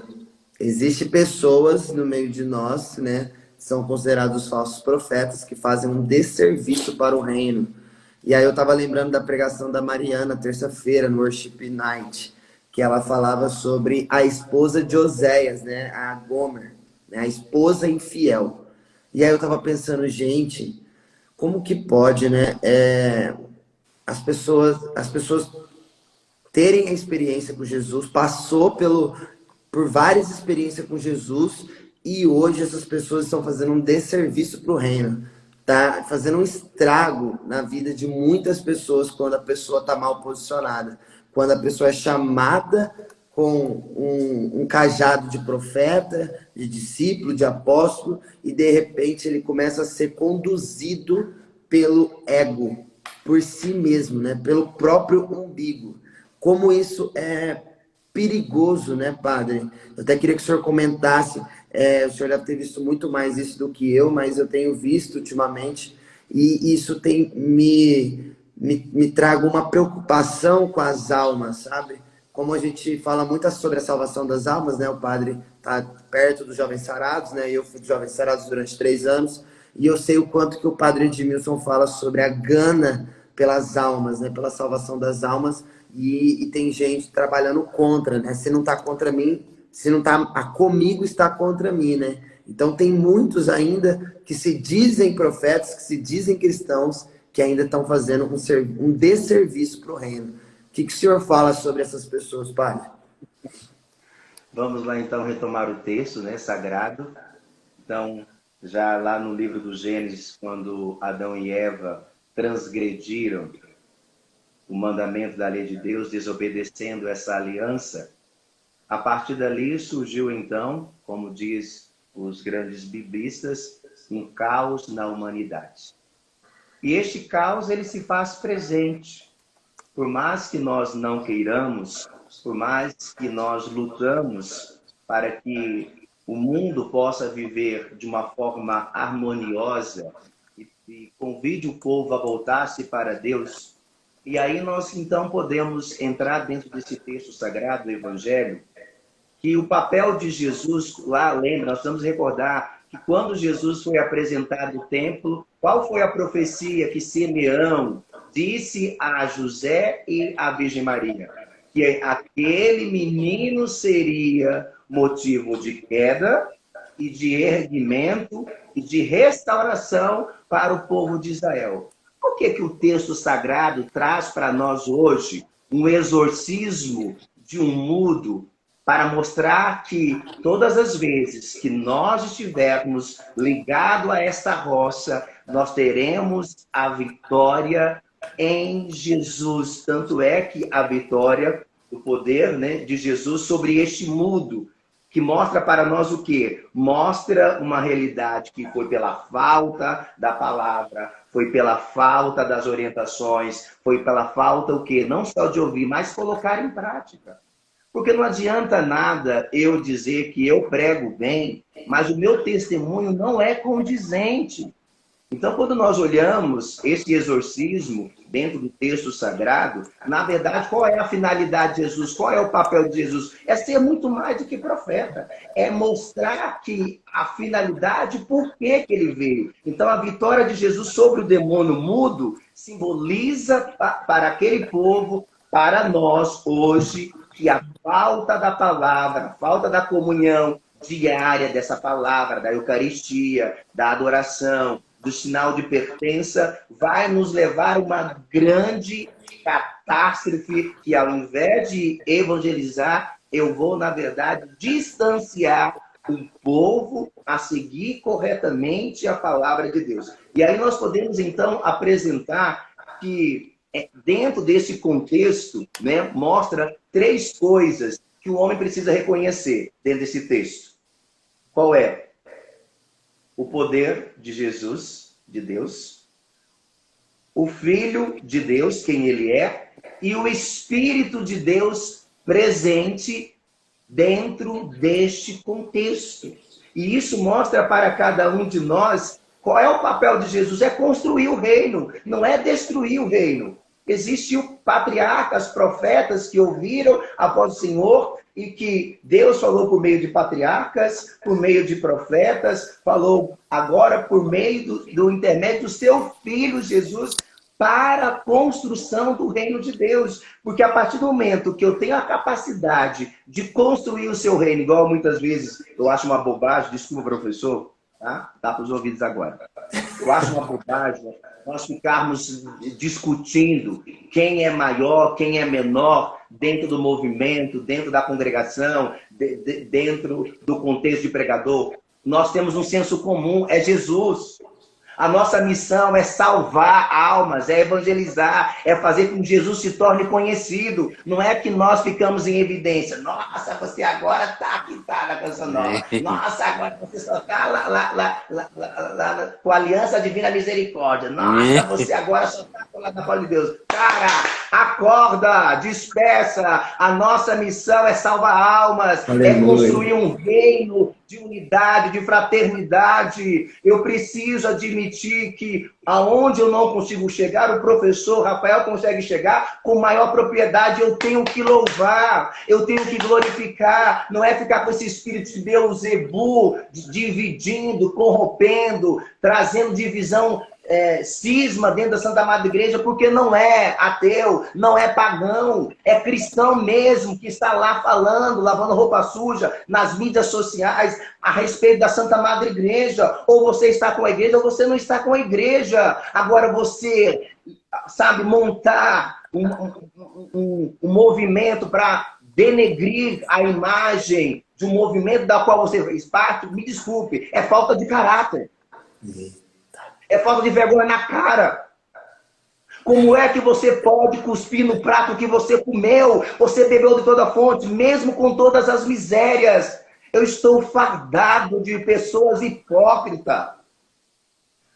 Existem pessoas no meio de nós, né, que são considerados falsos profetas, que fazem um desserviço para o reino. E aí eu estava lembrando da pregação da Mariana, terça-feira, no Worship Night, que ela falava sobre a esposa de Oséias, né, a Gomer, né, a esposa infiel. E aí eu estava pensando, gente, como que pode, né, as pessoas terem a experiência com Jesus, passou por várias experiências com Jesus, e hoje essas pessoas estão fazendo um desserviço para o reino, tá fazendo um estrago na vida de muitas pessoas quando a pessoa está mal posicionada, quando a pessoa é chamada com um cajado de profeta, de discípulo, de apóstolo, e de repente ele começa a ser conduzido pelo ego, por si mesmo, né? Pelo próprio umbigo. Como isso é perigoso, né, padre? Eu até queria que o senhor comentasse, o senhor deve ter visto muito mais isso do que eu, mas eu tenho visto ultimamente, e isso tem me trago uma preocupação com as almas, sabe? Como a gente fala muito sobre a salvação das almas, né? O padre está perto dos Jovens Sarados, né? Eu fui dos Jovens Sarados durante 3 anos, e eu sei o quanto que o padre Edmilson fala sobre a gana pelas almas, né? Pela salvação das almas, e tem gente trabalhando contra, né? Se não está contra mim, se não está comigo, está contra mim, né? Então tem muitos ainda que se dizem profetas, que se dizem cristãos, que ainda estão fazendo um desserviço para o reino. O que o senhor fala sobre essas pessoas, padre? Vamos lá então retomar o texto, né, sagrado. Então, já lá no livro do Gênesis, quando Adão e Eva transgrediram o mandamento da lei de Deus, desobedecendo essa aliança, a partir dali surgiu então, como diz os grandes biblistas, um caos na humanidade. E este caos ele se faz presente. Por mais que nós não queiramos, por mais que nós lutamos para que o mundo possa viver de uma forma harmoniosa e convide o povo a voltar-se para Deus, e aí nós então podemos entrar dentro desse texto sagrado do Evangelho, que o papel de Jesus, lá lembra, nós vamos recordar que quando Jesus foi apresentado no templo, qual foi a profecia que Simeão disse a José e a Virgem Maria? Que aquele menino seria motivo de queda e de erguimento e de restauração para o povo de Israel. Por que o texto sagrado traz para nós hoje um exorcismo de um mudo para mostrar que todas as vezes que nós estivermos ligados a esta roça, nós teremos a vitória em Jesus? Tanto é que a vitória, o poder, né, de Jesus sobre este mundo, que mostra para nós o quê? Mostra uma realidade que foi pela falta da palavra, foi pela falta das orientações, foi pela falta o quê? Não só de ouvir, mas colocar em prática. Porque não adianta nada eu dizer que eu prego bem, mas o meu testemunho não é condizente. Então, quando nós olhamos esse exorcismo dentro do texto sagrado, na verdade, qual é a finalidade de Jesus? Qual é o papel de Jesus? É ser muito mais do que profeta. É mostrar que a finalidade, por que ele veio. Então, a vitória de Jesus sobre o demônio mudo simboliza para aquele povo, para nós hoje, que a falta da palavra, a falta da comunhão diária dessa palavra, da Eucaristia, da adoração, do sinal de pertença, vai nos levar a uma grande catástrofe que, ao invés de evangelizar, eu vou, na verdade, distanciar o povo a seguir corretamente a palavra de Deus. E aí nós podemos, então, apresentar que, dentro desse contexto, né, mostra 3 coisas que o homem precisa reconhecer dentro desse texto. Qual é? O poder de Jesus, de Deus, o Filho de Deus, quem ele é, e o Espírito de Deus presente dentro deste contexto. E isso mostra para cada um de nós qual é o papel de Jesus. É construir o reino, não é destruir o reino. Existiam patriarcas, profetas que ouviram após o Senhor e que Deus falou por meio de patriarcas, por meio de profetas, falou agora por meio do intermédio do seu Filho Jesus para a construção do reino de Deus. Porque a partir do momento que eu tenho a capacidade de construir o seu reino, igual muitas vezes eu acho uma bobagem, desculpa, professor, tá? Dá para os ouvidos agora. Eu acho uma bobagem nós ficarmos discutindo quem é maior, quem é menor dentro do movimento, dentro da congregação, dentro do contexto de pregador. Nós temos um senso comum, é Jesus. A nossa missão é salvar almas, é evangelizar, é fazer com que Jesus se torne conhecido. Não é que nós ficamos em evidência. Nossa, você agora está aqui, tá na canção nova. Nossa, agora você só está lá com a Aliança Divina Misericórdia. Nossa, você agora só está com a Palavra de Deus. Cara, acorda, despeça. A nossa missão é salvar almas, é construir um reino de unidade, de fraternidade. Eu preciso admitir que aonde eu não consigo chegar, o professor Rafael consegue chegar com maior propriedade. Eu tenho que louvar, eu tenho que glorificar. Não é ficar com esse espírito de Beelzebu, dividindo, corrompendo, trazendo divisão, cisma dentro da Santa Madre Igreja, porque não é ateu, não é pagão, é cristão mesmo, que está lá falando, lavando roupa suja nas mídias sociais a respeito da Santa Madre Igreja. Ou você está com a igreja ou você não está com a igreja. Agora você, sabe, montar um movimento para denegrir a imagem de um movimento da qual você fez parte, me desculpe, é falta de caráter. É falta de vergonha na cara. Como é que você pode cuspir no prato que você comeu? Você bebeu de toda a fonte, mesmo com todas as misérias. Eu estou fardado de pessoas hipócritas,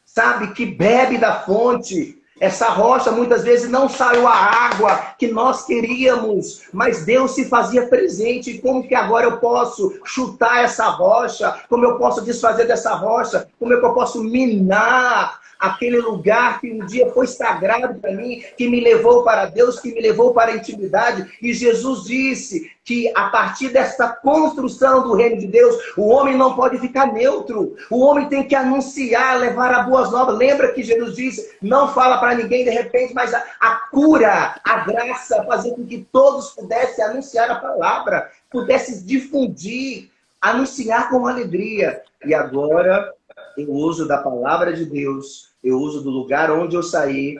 sabe, que bebe da fonte. Essa rocha muitas vezes não saiu a água que nós queríamos, mas Deus se fazia presente. Como que agora eu posso chutar essa rocha? Como eu posso desfazer dessa rocha? Como é que eu posso minar aquele lugar que um dia foi sagrado para mim, que me levou para Deus, que me levou para a intimidade? E Jesus disse que a partir dessa construção do reino de Deus, o homem não pode ficar neutro. O homem tem que anunciar, levar a boas novas. Lembra que Jesus disse, não fala para ninguém de repente, mas a cura, a graça, fazer com que todos pudessem anunciar a palavra, pudessem difundir, anunciar com alegria. E agora eu uso da palavra de Deus, eu uso do lugar onde eu saí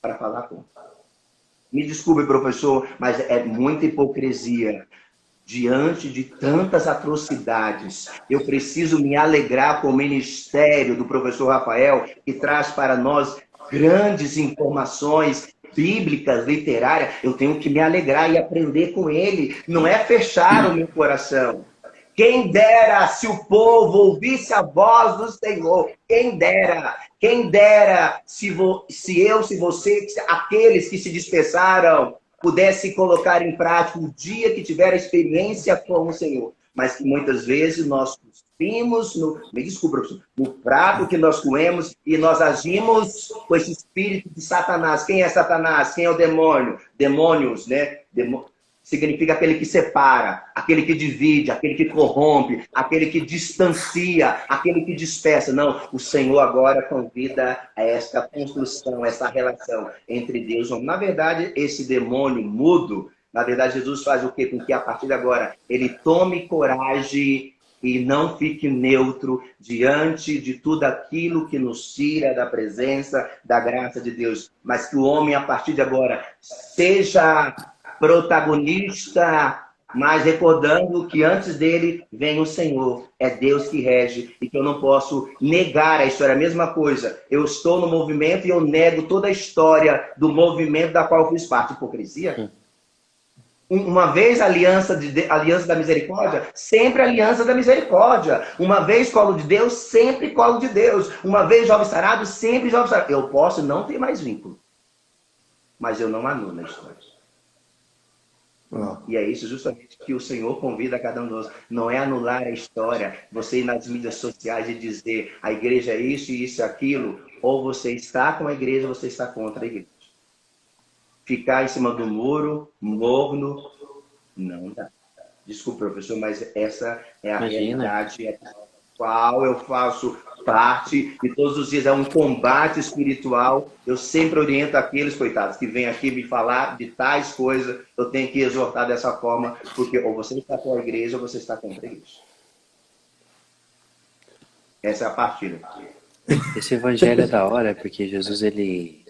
para falar com. Me desculpe, professor, mas é muita hipocrisia. Diante de tantas atrocidades, eu preciso me alegrar com o ministério do professor Rafael, que traz para nós grandes informações bíblicas, literárias. Eu tenho que me alegrar e aprender com ele. Não é fechar o meu coração. Quem dera se o povo ouvisse a voz do Senhor. Quem dera se você, aqueles que se dispersaram, pudessem colocar em prática o dia que tiver a experiência com o Senhor. Mas que muitas vezes nós cuspimos, me desculpa, professor, no prato que nós comemos e nós agimos com esse espírito de Satanás. Quem é Satanás? Quem é o demônio? Demônios, né? Significa aquele que separa, aquele que divide, aquele que corrompe, aquele que distancia, aquele que dispersa. Não, o Senhor agora convida a esta construção, essa relação entre Deus e homem. Na verdade, esse demônio mudo, na verdade, Jesus faz o quê? Com que a partir de agora ele tome coragem e não fique neutro diante de tudo aquilo que nos tira da presença, da graça de Deus. Mas que o homem, a partir de agora, seja protagonista, mas recordando que antes dele vem o Senhor, é Deus que rege e que eu não posso negar a história. A mesma coisa, eu estou no movimento e eu nego toda a história do movimento da qual eu fiz parte. Hipocrisia? Uma vez aliança da misericórdia, sempre aliança da misericórdia. Uma vez colo de Deus, sempre colo de Deus. Uma vez jovem sarado, sempre jovem sarado. Eu posso não ter mais vínculo, mas eu não anulo a história. E é isso justamente que o Senhor convida a cada um de nós. Não é anular a história, você ir nas mídias sociais e dizer a igreja é isso e isso e aquilo, ou você está com a igreja ou você está contra a igreja. Ficar em cima do muro, morno, não dá. Desculpe, professor, mas essa é a realidade a qual eu faço parte, e todos os dias é um combate espiritual. Eu sempre oriento aqueles, coitados, que vêm aqui me falar de tais coisas, eu tenho que exortar dessa forma, porque ou você está com a igreja ou você está contra a igreja. Essa é a partida. Esse evangelho é da hora, porque Jesus, ele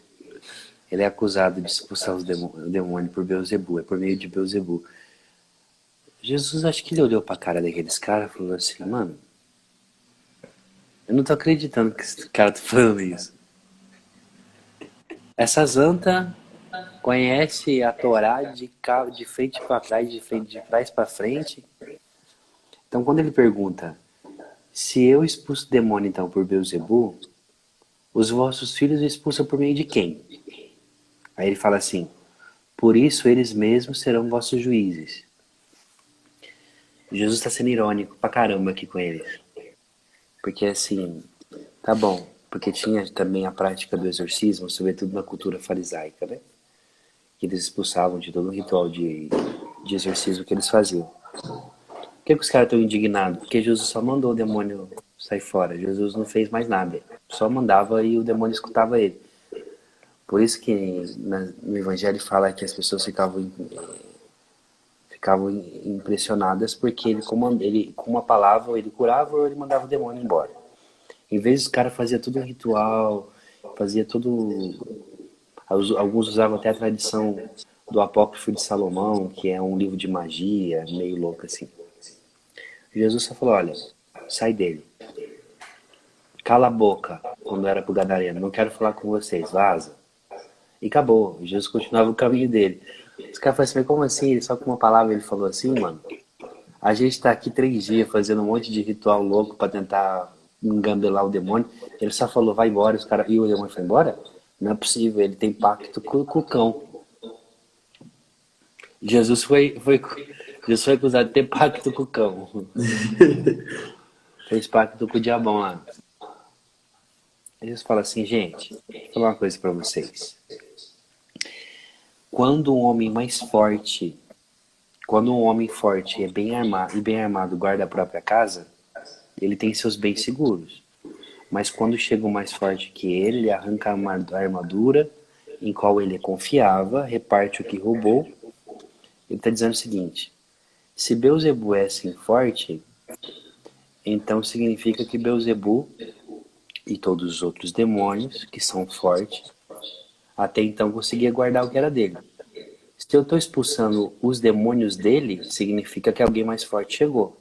é acusado de expulsar o demônio por Beelzebu, é por meio de Beelzebu. Jesus, acho que ele olhou pra cara daqueles caras e falou assim, mano, eu não tô acreditando que esse cara tá falando isso. Essa Zanta conhece a Torá de frente para trás, de trás para frente. Então, quando ele pergunta, se eu expulso o demônio, então, por Beelzebu, os vossos filhos expulsam por meio de quem? Aí ele fala assim, por isso eles mesmos serão vossos juízes. Jesus está sendo irônico pra caramba aqui com eles. Porque assim, tá bom, porque tinha também a prática do exorcismo, sobretudo na cultura farisaica, né? Que eles expulsavam de todo o ritual de exorcismo que eles faziam. Por que os caras estão indignados? Porque Jesus só mandou o demônio sair fora. Jesus não fez mais nada. Só mandava e o demônio escutava ele. Por isso que no Evangelho fala que as pessoas ficavam impressionadas porque ele com uma palavra ele curava ou ele mandava o demônio embora. Em vez dos caras faziam todo um ritual, fazia todo... Alguns usavam até a tradição do Apócrifo de Salomão, que é um livro de magia, meio louco assim. Jesus só falou, olha, sai dele. Cala a boca, quando era pro gadareno, não quero falar com vocês, vaza. E acabou, Jesus continuava o caminho dele. Os caras falaram assim, mas como assim? Ele só com uma palavra ele falou assim, mano. A gente tá aqui 3 dias fazendo um monte de ritual louco pra tentar engambelar o demônio. Ele só falou, vai embora, os caras... E o demônio foi embora? Não é possível, ele tem pacto com o cão. Jesus foi acusado de ter pacto com o cão. Fez pacto com o diabão lá. Jesus fala assim, gente, vou falar uma coisa pra vocês. Quando um homem forte é bem armado guarda a própria casa, ele tem seus bens seguros. Mas quando chega o mais forte que ele arranca a armadura em qual ele confiava, reparte o que roubou. Ele está dizendo o seguinte, se Beelzebu é assim forte, então significa que Beelzebu e todos os outros demônios que são fortes, até então conseguia guardar o que era dele. Se eu estou expulsando os demônios dele, significa que alguém mais forte chegou.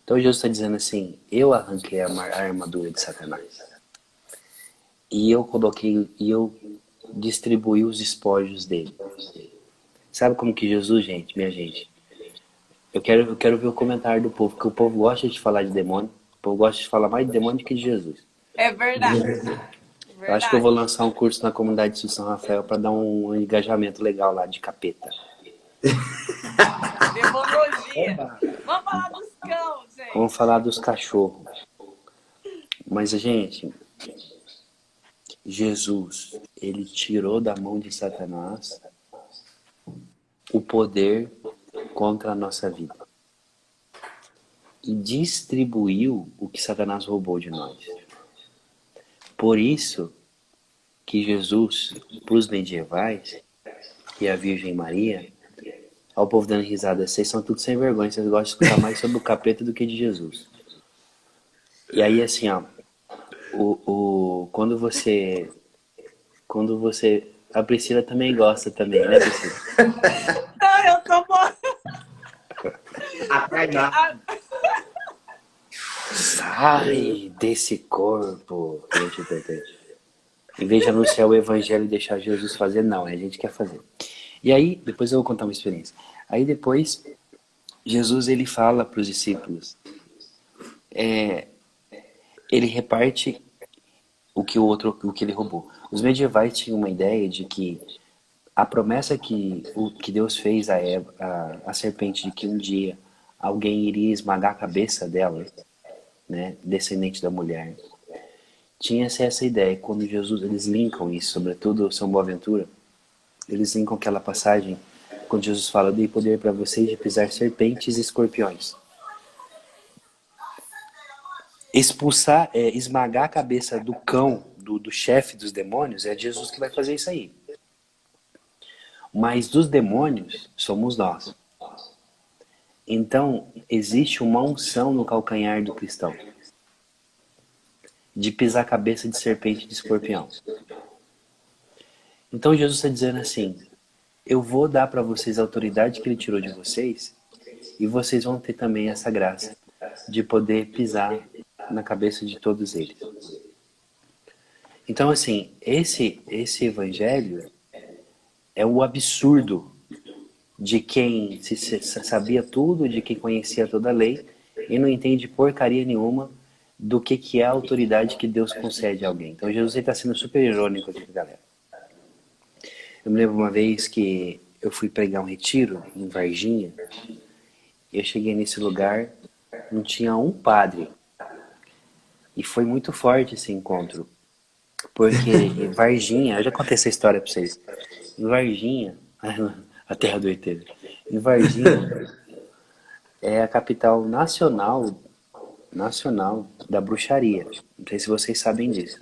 Então Jesus está dizendo assim, eu arranquei a armadura de Satanás. E eu distribuí os espojos dele. Sabe como que Jesus, minha gente, eu quero ver o comentário do povo, porque o povo gosta de falar de demônio. O povo gosta de falar mais de demônio do que de Jesus. É verdade. Eu acho que eu vou lançar um curso na comunidade de São Rafael para dar um engajamento legal lá de capeta. Demonologia. Vamos falar dos cães, gente. Vamos falar dos cachorros. Mas, gente, Jesus, ele tirou da mão de Satanás o poder contra a nossa vida. E distribuiu o que Satanás roubou de nós. Por isso que Jesus, para os medievais, e a Virgem Maria, ao povo dando risada, vocês são tudo sem vergonha, vocês gostam de escutar mais sobre o capeta do que de Jesus. E aí, assim, ó, quando você... A Priscila também gosta também, né, Priscila? Não, eu tô morrendo. A Tainá. Sai desse corpo. Em vez de anunciar o evangelho e deixar Jesus fazer, não, a gente quer fazer. E aí, depois eu vou contar uma experiência. Aí depois, Jesus, ele fala para os discípulos, ele reparte o que ele roubou. Os medievais tinham uma ideia de que a promessa que Deus fez a Eva, a serpente, de que um dia alguém iria esmagar a cabeça dela, né, descendente da mulher, tinha-se essa ideia. Quando Jesus, eles linkam isso, sobretudo São Boaventura, eles linkam aquela passagem quando Jesus fala: dei poder para vocês de pisar serpentes e escorpiões. Expulsar, esmagar a cabeça do cão, do chefe dos demônios, é Jesus que vai fazer isso aí. Mas dos demônios somos nós. Então, existe uma unção no calcanhar do cristão de pisar a cabeça de serpente e de escorpião. Então Jesus está dizendo assim: eu vou dar para vocês a autoridade que ele tirou de vocês, e vocês vão ter também essa graça de poder pisar na cabeça de todos eles. Então, assim, esse evangelho é o absurdo de quem sabia tudo, de quem conhecia toda a lei e não entende porcaria nenhuma do que é a autoridade que Deus concede a alguém. Então Jesus está sendo super irônico aqui, galera. Eu me lembro uma vez que eu fui pregar um retiro em Varginha, e eu cheguei nesse lugar, não tinha um padre. E foi muito forte esse encontro, porque em Varginha, eu já contei essa história para vocês, em Varginha, a terra do ET, em Varginha é a capital nacional da bruxaria. Não sei se vocês sabem disso.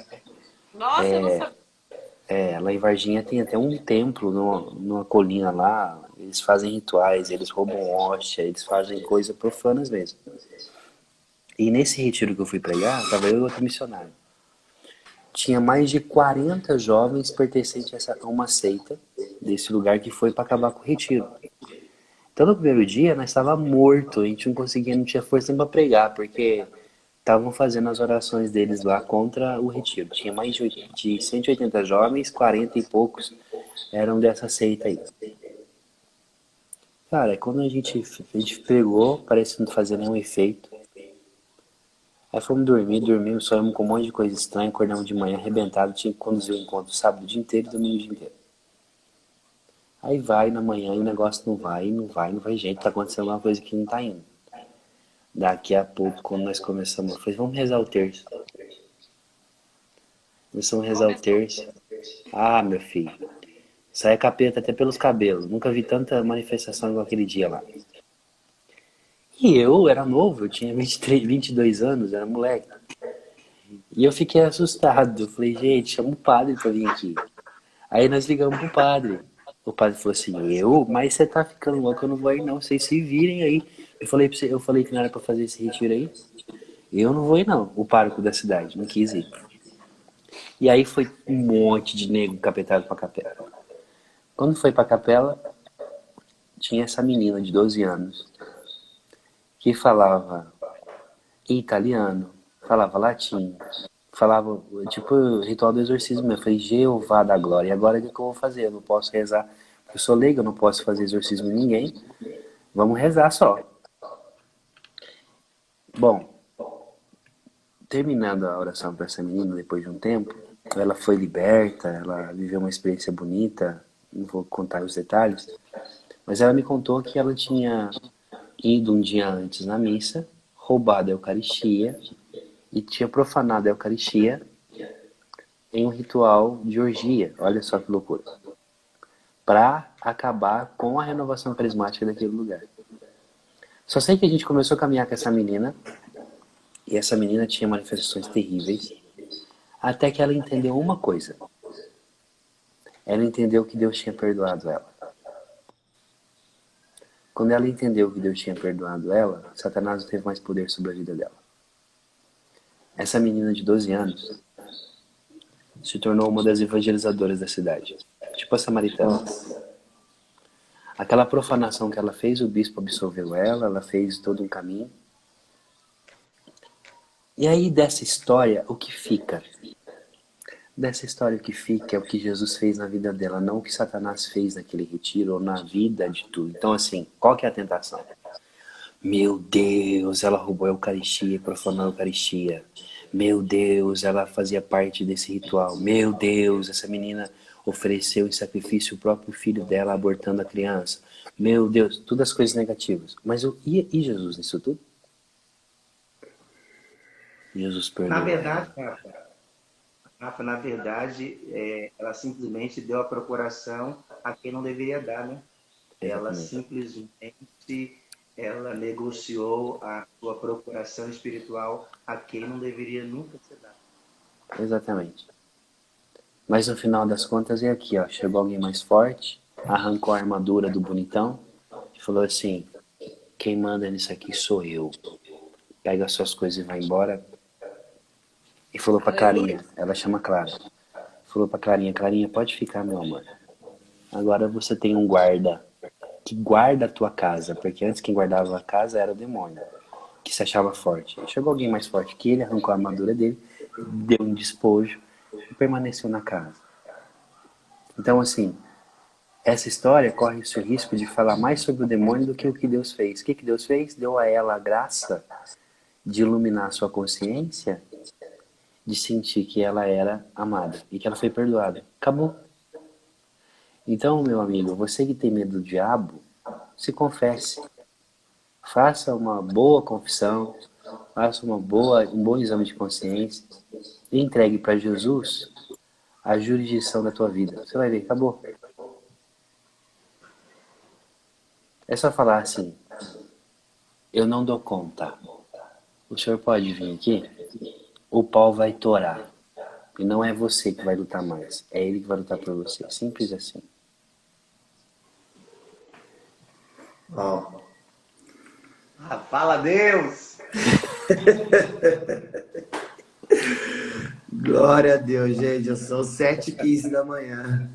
Nossa, eu não sabia. Lá em Varginha tem até um templo numa colina lá. Eles fazem rituais, eles roubam hóstia, eles fazem coisas profanas mesmo. E nesse retiro que eu fui pregar, estava eu e outro missionário. Tinha mais de 40 jovens pertencentes a uma seita desse lugar que foi para acabar com o retiro. Então no primeiro dia nós estávamos mortos, a gente não tinha força nem para pregar, porque estavam fazendo as orações deles lá contra o retiro. Tinha mais de 180 jovens, 40 e poucos eram dessa seita aí. Cara, quando a gente pregou, parece não fazer nenhum efeito. Aí fomos dormimos, sonhamos com um monte de coisa estranha, acordamos de manhã arrebentado, tinha que conduzir o encontro sábado o dia inteiro e domingo o dia inteiro. Aí vai na manhã e o negócio não vai, gente, tá acontecendo alguma coisa que não tá indo. Daqui a pouco, quando nós começamos, eu falei, vamos rezar o terço. Começamos a rezar o terço. Ah, meu filho, sai capeta até pelos cabelos, nunca vi tanta manifestação igual aquele dia lá. E eu era novo, eu tinha 22 anos, era moleque. E eu fiquei assustado. Eu falei, gente, chama o padre pra vir aqui. Aí nós ligamos pro padre. O padre falou assim, mas você tá ficando louco, eu não vou ir não, vocês se virem aí. Eu falei que não era pra fazer esse retiro aí. Eu não vou ir não, o pároco da cidade, não quis ir. E aí foi um monte de nego capetado pra capela. Quando foi pra capela, tinha essa menina de 12 anos. Que falava italiano, falava latim, falava, tipo, ritual do exorcismo. Eu falei, Jeová da glória, e agora o que eu vou fazer? Eu não posso rezar, eu sou leigo, eu não posso fazer exorcismo em ninguém, vamos rezar só. Bom, terminando a oração para essa menina, depois de um tempo, ela foi liberta, ela viveu uma experiência bonita, não vou contar os detalhes, mas ela me contou que ela tinha ido um dia antes na missa, roubado a Eucaristia e tinha profanado a Eucaristia em um ritual de orgia. Olha só que loucura. Para acabar com a renovação carismática daquele lugar. Só sei que a gente começou a caminhar com essa menina, e essa menina tinha manifestações terríveis, até que ela entendeu uma coisa. Ela entendeu que Deus tinha perdoado ela. Quando ela entendeu que Deus tinha perdoado ela, Satanás não teve mais poder sobre a vida dela. Essa menina de 12 anos se tornou uma das evangelizadoras da cidade. Tipo a samaritana. Aquela profanação que ela fez, o bispo absolveu ela, ela fez todo um caminho. E aí dessa história, o que fica? Dessa história, o que fica é o que Jesus fez na vida dela, não o que Satanás fez naquele retiro ou na vida de tudo. Então assim, qual que é a tentação? Meu Deus, ela roubou a Eucaristia, profanou a Eucaristia. Meu Deus, ela fazia parte desse ritual. Meu Deus, essa menina ofereceu em sacrifício o próprio filho dela, abortando a criança. Meu Deus, todas as coisas negativas. Mas e Jesus nisso tudo? Jesus Na perdoou verdade, ela. Na verdade, ela simplesmente deu a procuração a quem não deveria dar, né? Ela Exatamente. simplesmente ela negociou a sua procuração espiritual a quem não deveria nunca ser dada. Exatamente. Mas no final das contas é aqui, ó. Chegou alguém mais forte, arrancou a armadura do bonitão e falou assim: quem manda nisso aqui sou eu. Pega as suas coisas e vai embora. E falou pra Aleluia. Clarinha, ela chama Clara. Falou pra Clarinha, Clarinha, pode ficar, meu amor. Agora você tem um guarda que guarda a tua casa, porque antes quem guardava a casa era o demônio, que se achava forte. Chegou alguém mais forte que ele, arrancou a armadura dele, deu um despojo e permaneceu na casa. Então, assim, essa história corre esse risco de falar mais sobre o demônio do que o que Deus fez. O que Deus fez? Deu a ela a graça de iluminar a sua consciência, de sentir que ela era amada e que ela foi perdoada. Acabou. Então, meu amigo, você que tem medo do diabo, se confesse. Faça uma boa confissão, faça um bom exame de consciência e entregue para Jesus a jurisdição da tua vida. Você vai ver, acabou. É só falar assim: eu não dou conta. O senhor pode vir aqui? O pau vai torar. E não é você que vai lutar mais. É ele que vai lutar por você. Simples assim. Ó, Fala Deus! glória a Deus, gente. Já são 7h15 da manhã.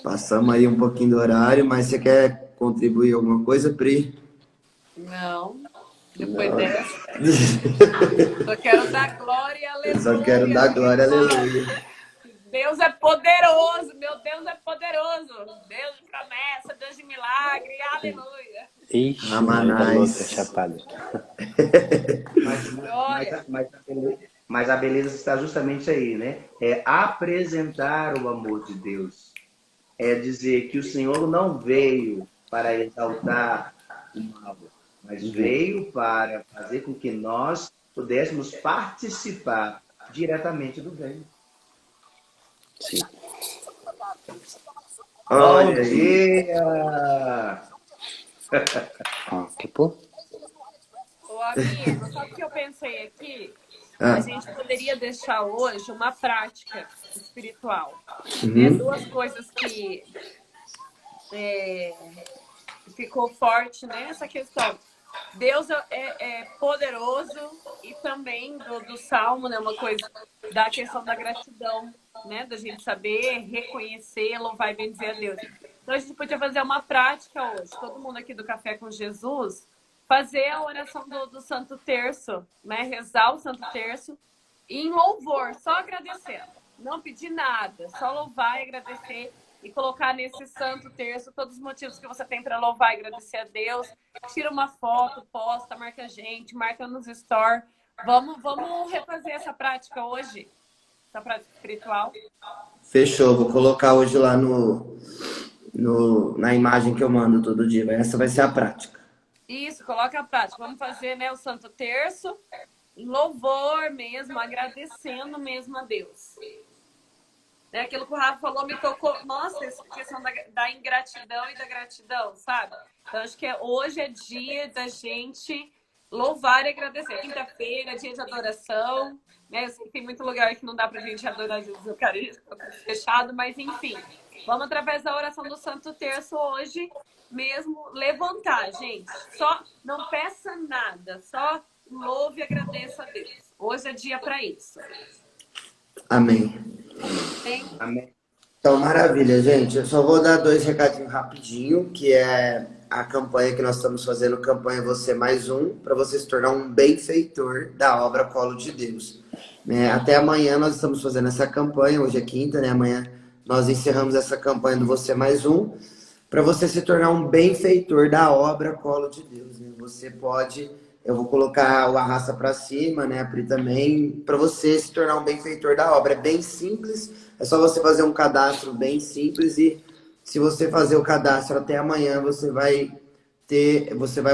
Passamos aí um pouquinho do horário, mas você quer contribuir alguma coisa, Pri? Não, depois Não. dessa. Só quero dar glória e Eu só quero aleluia, dar meu glória, irmão. aleluia. Deus é poderoso, meu Deus é poderoso. Deus de promessa, Deus de milagre, aleluia. Ixi, Maria da louca, Amanás. chapada. Glória. Mas a beleza está justamente aí, né? É apresentar o amor de Deus. É dizer que o Senhor não veio para exaltar o mal, mas veio para fazer com que nós pudéssemos participar diretamente do bem. Sim. Bom Olha aí. dia! Ó, que pô? Ô, amigo, sabe o que eu pensei aqui? Ah, A gente poderia deixar hoje uma prática espiritual. Né? uhum. Duas coisas que ficou forte nessa questão. Deus é poderoso e também do Salmo, né? Uma coisa da questão da gratidão, né? Da gente saber reconhecer, louvar e bendizer a Deus. Então a gente podia fazer uma prática hoje. Todo mundo aqui do Café com Jesus fazer a oração do Santo Terço, né? Rezar o Santo Terço em louvor, só agradecendo. Não pedir nada, só louvar e agradecer e colocar nesse santo terço todos os motivos que você tem para louvar e agradecer a Deus. Tira uma foto, posta, marca a gente, marca nos stories. Vamos refazer essa prática hoje, essa prática espiritual. Fechou, vou colocar hoje lá na imagem que eu mando todo dia. Essa vai ser a prática. Isso, coloca a prática. Vamos fazer, né, o Santo Terço em louvor mesmo, agradecendo mesmo a Deus. É aquilo que o Rafa falou, me tocou. Nossa, essa questão da ingratidão e da gratidão, sabe? Então, acho que hoje é dia da gente louvar e agradecer. Quinta-feira, dia de adoração. Né? Eu sei que tem muito lugar que não dá pra gente adorar Jesus Eucarístico, fechado, mas enfim. Vamos, através da oração do Santo Terço hoje, mesmo levantar, gente. Só não peça nada, só louve e agradeça a Deus. Hoje é dia para isso. Amém. Amém. Então, maravilha, gente. Eu só vou dar 2 recadinhos rapidinho, que é a campanha que nós estamos fazendo, campanha Você Mais Um, para você se tornar um benfeitor da obra Colo de Deus. Né? Até amanhã nós estamos fazendo essa campanha, hoje é quinta, né? Amanhã nós encerramos essa campanha do Você Mais Um, para você se tornar um benfeitor da obra Colo de Deus. Né? Você pode, eu vou colocar o arrasta para cima, né? A Pri também, para você se tornar um benfeitor da obra. É bem simples, é só você fazer um cadastro bem simples e se você fazer o cadastro até amanhã, você vai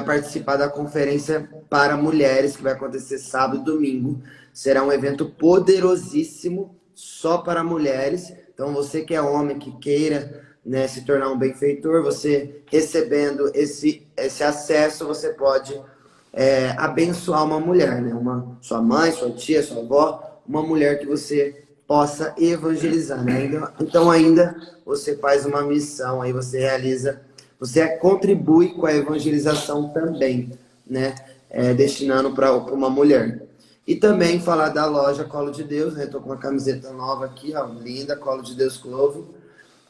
participar da conferência para mulheres, que vai acontecer sábado e domingo. Será um evento poderosíssimo, só para mulheres. Então, você que é homem, que queira, né, se tornar um benfeitor, você recebendo esse acesso, você pode abençoar uma mulher, né? Sua mãe, sua tia, sua avó, uma mulher que você possa evangelizar, né? Então ainda você faz uma missão, aí você realiza, você contribui com a evangelização também, né? Destinando para uma mulher. E também falar da loja Colo de Deus, né? Tô com uma camiseta nova aqui, ó, linda, Colo de Deus Clove.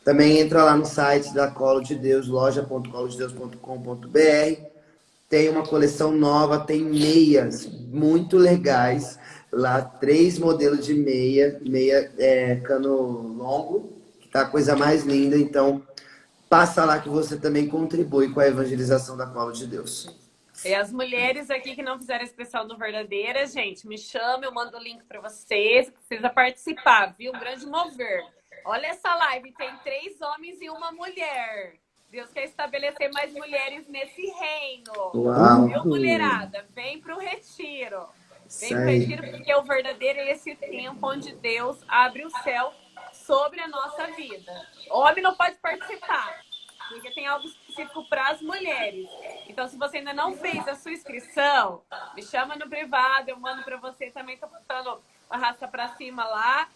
Também entra lá no site da Colo de Deus, loja.colodedeus.com.br. Tem uma coleção nova, tem meias muito legais. Lá, 3 modelos de meia cano longo, que tá a coisa mais linda. Então, passa lá que você também contribui com a evangelização da Colo de Deus. E as mulheres aqui que não fizeram esse especial do Verdadeira, gente, me chama, eu mando o link para vocês, precisa participar, viu? Um grande mover. Olha essa live, tem 3 homens e uma mulher. Deus quer estabelecer mais mulheres nesse reino. Uau. Viu, mulherada? Vem pro retiro. Vem pro retiro, porque o verdadeiro é esse tempo onde Deus abre o céu sobre a nossa vida. O homem não pode participar, porque tem algo específico para as mulheres. Então, se você ainda não fez a sua inscrição, me chama no privado, eu mando para você também. Tô botando arrasta para cima lá.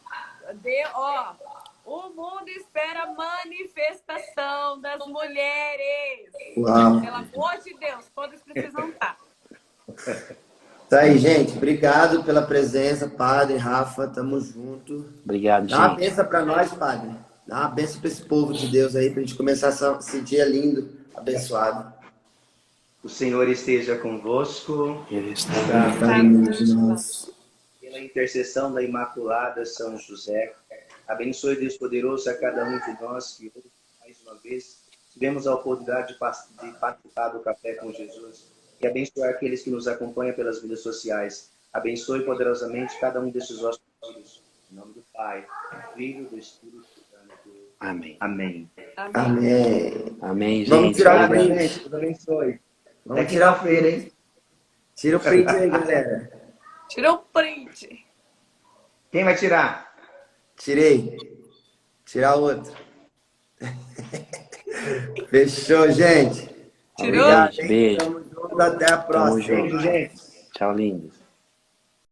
O mundo espera a manifestação das mulheres. Uau. Pelo amor de Deus, todas precisam estar. Tá aí, gente. Obrigado pela presença, Padre, Rafa. Tamo junto. Obrigado, Dá uma gente. benção pra nós, Padre. Dá uma benção pra esse povo de Deus aí, pra gente começar esse dia lindo, abençoado. O Senhor esteja convosco. Ele está Pela intercessão da Imaculada São José, abençoe Deus poderoso a cada um de nós que hoje, mais uma vez, tivemos a oportunidade de participar do Café com Jesus e abençoar aqueles que nos acompanham pelas mídias sociais. Abençoe poderosamente cada um desses nossos filhos. Em nome do Pai, do Filho e do Espírito Santo. Amém. Amém. Amém. Amém, gente. Vamos tirar o print. Deus abençoe. Vamos tirar o print, hein? Tira o print aí, galera. Tirou o print. Quem vai tirar? Tirei. Tirar outro. Fechou, gente. Tirou? Obrigado, Beijo. Tamo junto. Até a próxima. Tamo junto. Beijo, gente. Tchau, lindos.